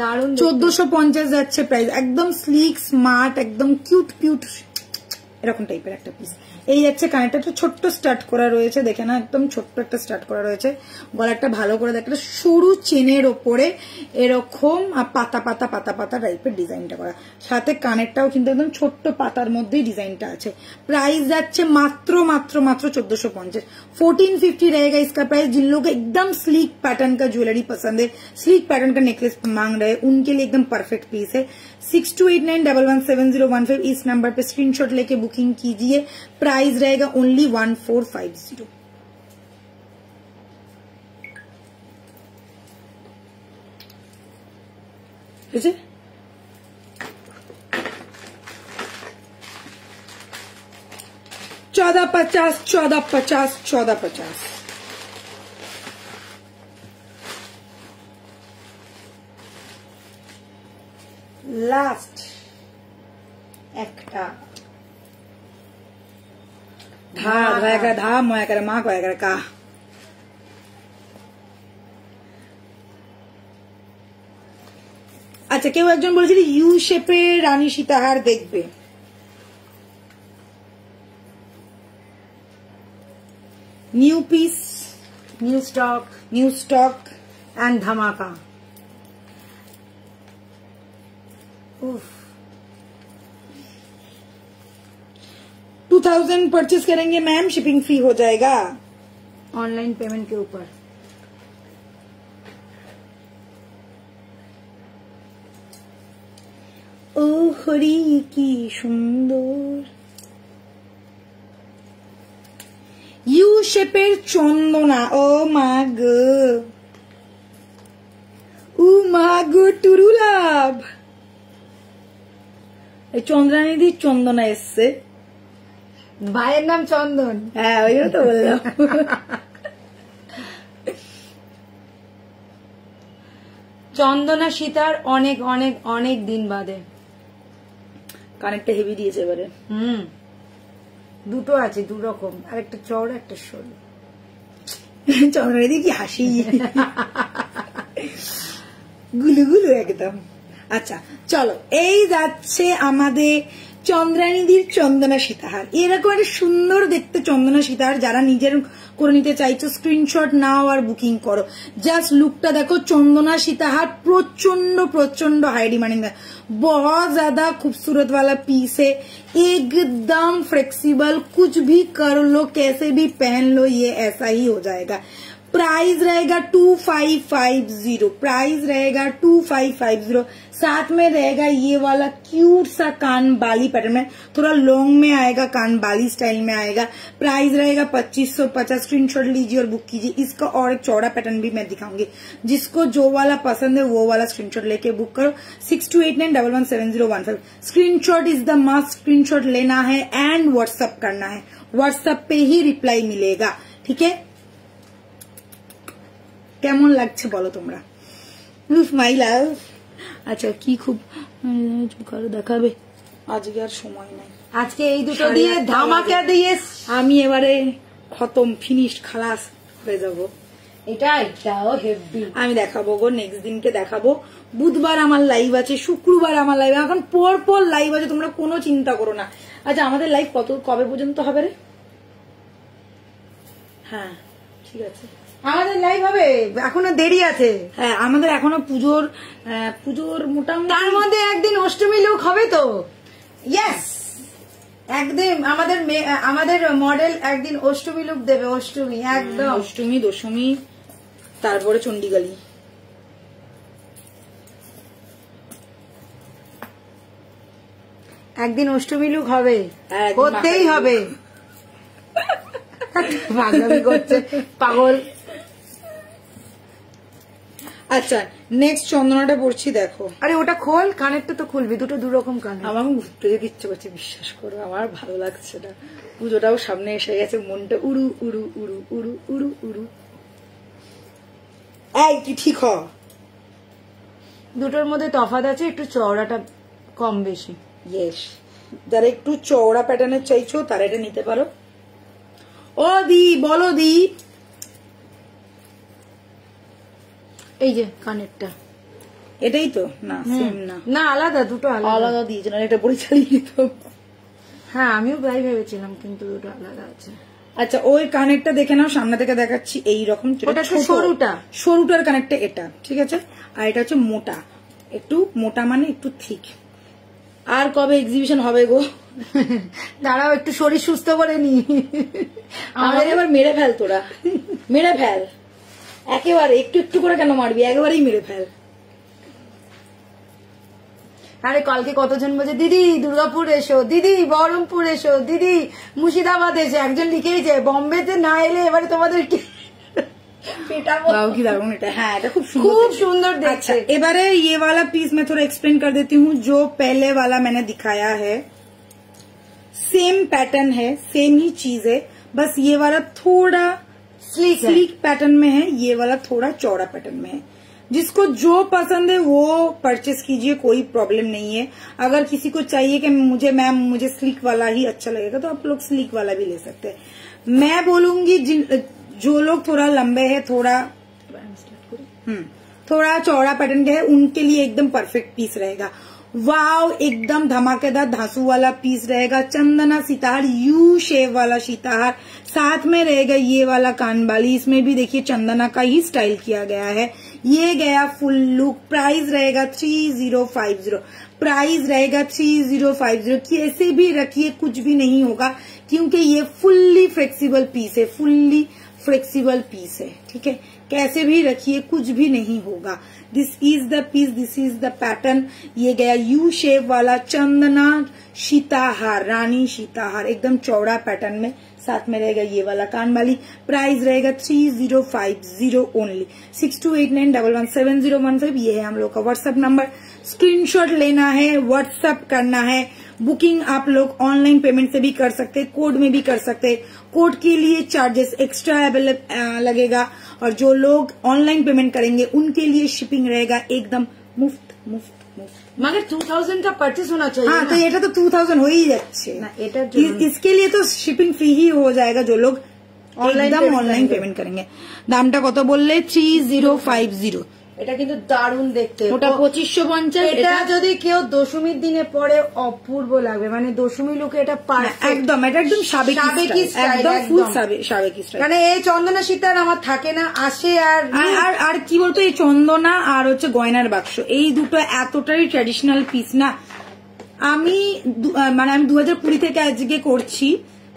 দারুণ। 1450 যাচ্ছে প্রাইস। একদম স্লিক স্মার্ট, একদম কিউট এরকম টাইপের একটা পিস। এই যাচ্ছে কানেরটা একটা ছোট্ট স্টার্ট করা রয়েছে, দেখে না, একদম ছোট্ট একটা স্টার্ট করা রয়েছে। গলাটা ভালো করে দেখো, সরু চেনের ওপরে এরকম পাতা টাইপের ডিজাইনটা করা, সাথে কানেরটাও কিন্তু একদম ছোট্ট পাতার মধ্যেই ডিজাইনটা আছে। প্রাইস যাচ্ছে মাত্র 1450। 1450 रहेगा इसका प्राइस। जिन लोग एकदम स्लीक पैटर्न का ज्वेलरी पसंद है, स्लीक पैटर्न का नेकलेस मांग रहे हैं, उनके लिए एकदम परफेक्ट पीस है। 6289117015 इस नंबर पे स्क्रीनशॉट लेके बुकिंग कीजिए। प्राइस रहेगा ओनली 1450। ठीक है, 1450। লাস্ট একটা ধা ময়া করে মা কয়া করে কা। আচ্ছা, কেউ একজন বলেছিল ইউ শেপের রানী সীতাহার দেখবে। New piece new stock and धमाका। उफ 2000 परचेज करेंगे मैम, शिपिंग फ्री हो जाएगा ऑनलाइन पेमेंट के ऊपर। ও হরি কি সুন্দর, ইউ শেপের চন্দনা। ও মা গো, ও মা গো টুরুলাভ। এই চন্দ্রানিধির চন্দনা এসছে, ভাইয়ের নাম চন্দন। হ্যাঁ ওই তো বললাম। চন্দনা সীতার অনেক অনেক অনেক দিন বাদে। কানেরটা হেভি দিয়েছে এবারে। দুটো আছে, দু রকম, আর একটা চওড়া একটা সরু। চন্দ্রানিধি কি হাসি, গুলু গুলু একদম। আচ্ছা চলো, এই যাচ্ছে আমাদের চন্দ্রানিধির চন্দনা সীতাহার। এরকম একটা সুন্দর দেখতে চন্দনা সীতাহার যারা নিজের করে নিতে চাইছো স্ক্রিনশট নাও আর বুকিং করো। জাস্ট লুকটা দেখো, চন্দনা সীতাহার प्रचंड प्रचंड हाई डिमांडिंग है, बहुत ज्यादा खूबसूरत वाला पीस है, एकदम फ्लेक्सिबल, कुछ भी कर लो कैसे भी पहन लो ये ऐसा ही हो जाएगा। प्राइस रहेगा 2550, प्राइस रहेगा 2550। साथ में रहेगा ये वाला क्यूट सा कान बाली पैटर्न में, थोड़ा लॉन्ग में आएगा, कान बाली स्टाइल में आएगा। प्राइस रहेगा 2550। स्क्रीनशॉट लीजिए और बुक कीजिए। इसका और एक चौड़ा पैटर्न भी मैं दिखाऊंगी, जिसको जो वाला पसंद है वो वाला स्क्रीनशॉट लेके बुक करो। 6289117015। Screenshot is the must, screenshot लेना है एंड व्हाट्सएप करना है, व्हाट्सएप पे ही रिप्लाई मिलेगा, ठीक है। কেমন লাগছে বলো তোমরা? মাই লাভ। আচ্ছা কি খুব দেখাবে, আজকে আর সময় নাই, আজকে এই দুটো দিয়ে ধামাকা দিয়ে আমি এবারে খতম, ফিনিশড, খালাস হয়ে যাব। এটাও হেভি আমি দেখাবো গো, নেক্সট দিনকে দেখাবো। বুধবার আমার লাইভ আছে, শুক্রবার আমার লাইভ, এখন পর পর লাইভ আছে, তোমরা কোনো চিন্তা করো না। আচ্ছা আমাদের লাইভ কবে পর্যন্ত হবে রে? হ্যাঁ ঠিক আছে, আমাদের লাইভ হবে, এখনো দেরি আছে। হ্যাঁ আমাদের এখনো পুজোর মোটামুটি, তার মধ্যে একদিন অষ্টমী লোক হবে তো। ইয়েস, একদিন আমাদের মডেল একদিন অষ্টমী লোক দেবে, অষ্টমী একদম, অষ্টমী দশমী তারপরে চণ্ডীগালি। একদিন অষ্টমী লোক হবে, করতেই হবে। পাগলামি করছে পাগল। আচ্ছা নেক্সট চন্দনাটা পড়ছি, দেখো। আরে ওটা খোল, কানেরটা তো খুলবি, দুটো দু রকম কানের। আমার ঘুরতে যেতে ইচ্ছে করছে, বিশ্বাস করো আমার ভালো লাগছে না। পুজোটাও সামনে এসে গেছে, মনটা উড়ু উড়ু উড়ু উড়ু উড়ু উড়ু। এই কি ঠিক হ, দুটোর মধ্যে তফাৎ আছে, একটু চওড়াটা কম বেশি। ইয়েস, যারা একটু চওড়া প্যাটার্নের চাইছো তারা এটা নিতে পারো। ও দি বলো দি, এই যে কানেরটা এটাই তো না? সেম না, না আলাদা, দুটো আলাদা দিয়েছে না, এটা পরে চালিয়ে দিত। হ্যাঁ আমিও তাই ভেবেছিলাম, কিন্তু দুটো আলাদা আছে। আচ্ছা ওই কানেরটা দেখে নাও, সামনে থেকে দেখাচ্ছি এইরকম, সরুটার কানেরটা এটা, ঠিক আছে। আর এটা হচ্ছে মোটা, একটু মোটা মানে একটু থিক। আর কবে এক্সিবিশন হবে গো? দাঁড়াও একটু শরীর সুস্থ করে নি। আমাদের এবার মেরে ফেল, তোরা মেরে ফেল একেবারে, একটু একটু করে কেন মারবি, একেবারেই মেরে ফেল। আরে কালকে কতজন বলছে দিদি দুর্গাপুর এসো, দিদি বহরমপুর এসো, দিদি মুর্শিদাবাদ এসে। একজন লিখেইছে বম্বেতে না এলে এবারে তোমাদের কি दारुण এটা, হ্যাঁ এটা খুব সুন্দর দেখছে। अच्छा এবারে ये वाला पीस मैं थोड़ा एक्सप्लेन कर देती हूँ। जो पहले वाला मैंने दिखाया है सेम पैटर्न है, सेम ही चीज है, बस ये वाला थोड़ा स्लीक पैटर्न में है, ये वाला थोड़ा चौड़ा पैटर्न में है। जिसको जो पसंद है वो परचेस कीजिए, कोई प्रॉब्लम नहीं है। अगर किसी को चाहिए कि मुझे स्लीक वाला ही अच्छा लगेगा तो आप लोग स्लीक वाला भी ले सकते हैं। मैं बोलूंगी जो लोग थोड़ा लंबे है, थोड़ा चौड़ा पैटर्न के है, उनके लिए एकदम परफेक्ट पीस रहेगा। वाव, एकदम धमाकेदार धांसू वाला पीस रहेगा, चंदना सितार, यू शेप वाला सितार, साथ में रहेगा ये वाला कानबाली, इसमें भी देखिए चंदना का ही स्टाइल किया गया है। ये गया फुल लुक, प्राइस रहेगा 3050, प्राइस रहेगा 3050। कैसे भी रखिए कुछ भी नहीं होगा, क्योंकि ये फुल्ली फ्लेक्सिबल पीस है, फुल्ली फ्लेक्सिबल पीस है, ठीक है। कैसे भी रखिए कुछ भी नहीं होगा। This is the piece, this is the pattern. ये गया यू शेप वाला चंदना सीताहार, रानी सीताहार, एकदम चौड़ा पैटर्न में, साथ में रहेगा ये वाला कानबाली। प्राइस रहेगा 3050 ओनली। 6289117015, ये है हम लोग का व्हाट्सएप नंबर। स्क्रीनशॉट लेना है, व्हाट्सएप करना है। बुकिंग आप लोग ऑनलाइन पेमेंट से भी कर सकते, कोड में भी कर सकते। कोड के लिए चार्जेस एक्स्ट्रा लगेगा, और जो लोग ऑनलाइन पेमेंट करेंगे उनके लिए शिपिंग रहेगा एकदम मुफ्त मुफ्त मुफ्त। मगर 2000 का परचेस होना चाहिए। हाँ, तो ये तो 2000 हो ही जाच्छे। इसके लिए तो शिपिंग फ्री ही हो जाएगा जो लोग ऑनलाइन पेमेंट करेंगे। दामटा कत बोलले 3050। এটা কিন্তু দারুণ দেখতে, ওটা 2550। এটা যদি কেউ দশমীর দিনে পরে অপূর্ব লাগবে, মানে দশমী লুকে এটা পারফেক্ট, একদম এটা একদম সাবেকি স্টাইল, একদম ফুল সাবেকি স্টাইল। মানে এই চন্দনা সীতার আমার থাকে না, আসে আর কি বলতো, এই চন্দনা আর হচ্ছে গয়নার বাক্স, এই দুটো এতটাই ট্র্যাডিশনাল পিস না। আমি 2020 থেকে আজকে করছি,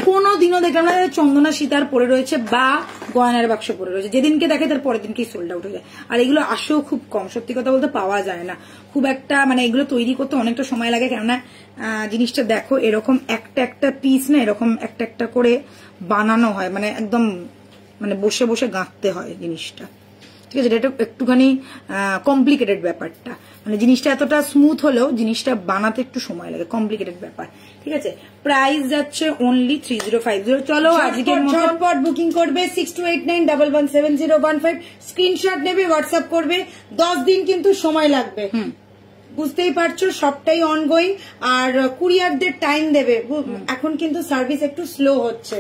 কোনোদিনও দেখলাম না চন্দনা সীতার পরে রয়েছে বা গয়নার বাক্স পরে রয়েছে। যেদিনকে দেখে তার পরের দিনকেই সোল্ড আউট হয়ে যায়। আর এগুলো আসেও খুব কম, সত্যি কথা বলতে পাওয়া যায় না খুব একটা, মানে এগুলো তৈরি করতে অনেকটা সময় লাগে। কেননা জিনিসটা দেখো এরকম একটা একটা পিস না, এরকম একটা একটা করে বানানো হয়, মানে একদম মানে বসে বসে গাঁথতে হয় জিনিসটা, ঠিক আছে। এটা একটুখানি কমপ্লিকেটেড ব্যাপারটা, মানে জিনিসটা এতটা স্মুথ হলেও জিনিসটা বানাতে একটু সময় লাগে, কমপ্লিকেটেড ব্যাপার, ঠিক আছে। প্রাইস যাচ্ছে অনলি 3050। চলো আজকের ঝটপট বুকিং করবে 6289117015, স্ক্রিনশট নেবে, হোয়াটসঅ্যাপ করবে। 10 দিন কিন্তু সময় লাগবে, বুঝতেই পারছো, সবটাই অনগোয়িং। আর কুরিয়ারদের টাইম দেবে, এখন কিন্তু সার্ভিস একটু স্লো হচ্ছে।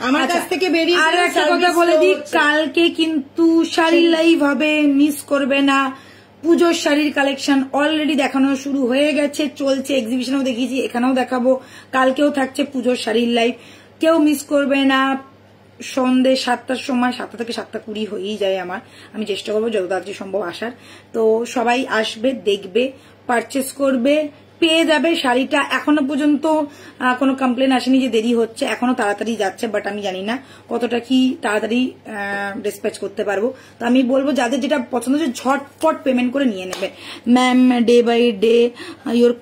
আমার কাছ থেকে বেরিয়ে আর একটা কথা বলে দিই, কালকে কিন্তু শাড়ির লাইভ হবে, মিস করবে না। পুজোর শাড়ির কালেকশন অলরেডি দেখানো শুরু হয়ে গেছে, চলছে, এক্সিবিশনেও দেখিয়েছি, এখানেও দেখাবো, কালকেও থাকছে পুজোর শাড়ির লাইভ, কেউ মিস করবে না। সন্ধ্যে 7টার সময়, 7টা থেকে 7:20 হয়েই যায় আমার, আমি চেষ্টা করবো যত তাড়াতাড়ি সম্ভব আসার। তো সবাই আসবে, দেখবে, পারচেস করবে, পেয়ে যাবে শাড়িটা। এখনো পর্যন্ত কোনো কমপ্লেন আসেনি যে দেরি হচ্ছে, এখনো তাড়াতাড়ি যাচ্ছে, বাট আমি জানি না কতটা কি তাড়াতাড়ি ডিসপ্যাচ করতে পারবো। তো আমি বলবো যাদের যেটা পছন্দ হচ্ছে ঝটপট পেমেন্ট করে নিয়ে নেবে। Ma'am, day by day your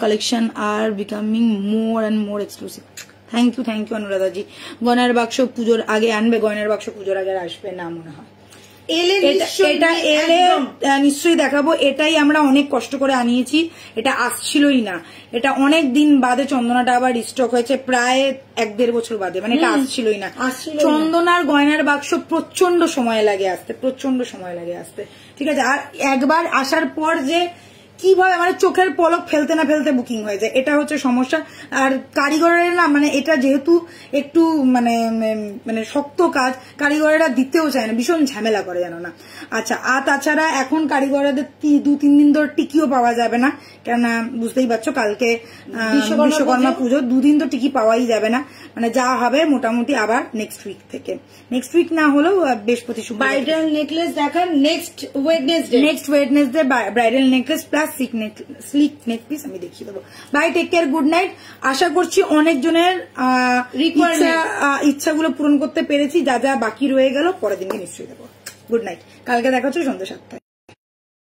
collection are becoming more and more exclusive. Thank you অনুরাধাজি। গয়নার বাক্স পুজোর আগে আনবে, গয়নার বাক্স পুজোর আগে আসবে না মনে হয়। এটা এলে নিশ্চয়ই দেখাবো। এটাই আমরা অনেক কষ্ট করে আনিয়েছি, এটা আসছিলই না, এটা অনেক দিন বাদে চন্দনাটা আবার রিস্টক হয়েছে, প্রায় 1-1.5 বছর বাদে, মানে এটা আসছিলই না। চন্দনার গয়নার বাক্স প্রচন্ড সময় লাগে আসতে, প্রচন্ড সময় লাগে আসতে, ঠিক আছে। আর একবার আসার পর যে কিভাবে মানে চোখের পলক ফেলতে না ফেলতে বুকিং হয়ে যায়, এটা হচ্ছে সমস্যা। আর কারিগরের না, মানে এটা যেহেতু একটু মানে মানে শক্ত কাজ, কারিগরেরা দিতেও চায় না, ভীষণ ঝামেলা করে, জানো না। আচ্ছা, আর তাছাড়া এখন কারিগরদের 2-3 দিন ধরে টিকিও পাওয়া যাবে না, কেননা বুঝতেই পারছো কালকে বিশ্বকর্মা পুজো, 2 দিন তো টিকি পাওয়াই যাবে না। মানে যা হবে মোটামুটি আবার নেক্সট উইক থেকে, নেক্সট উইক না হলেও বৃহস্পতি শুক্র। ব্রাইডাল নেকলেস দেখার next Wednesday bridal necklace plus sleek neck piece আমি দেখিয়ে দেবো। Bye, take care, good night. আশা করছি অনেকজনের ইচ্ছাগুলো পূরণ করতে পেরেছি, যা যা বাকি রয়ে গেল পরের দিনকে নিশ্চয়ই দেবো। গুড নাইট, কালকে দেখা হচ্ছে সন্ধ্যে 7টায়।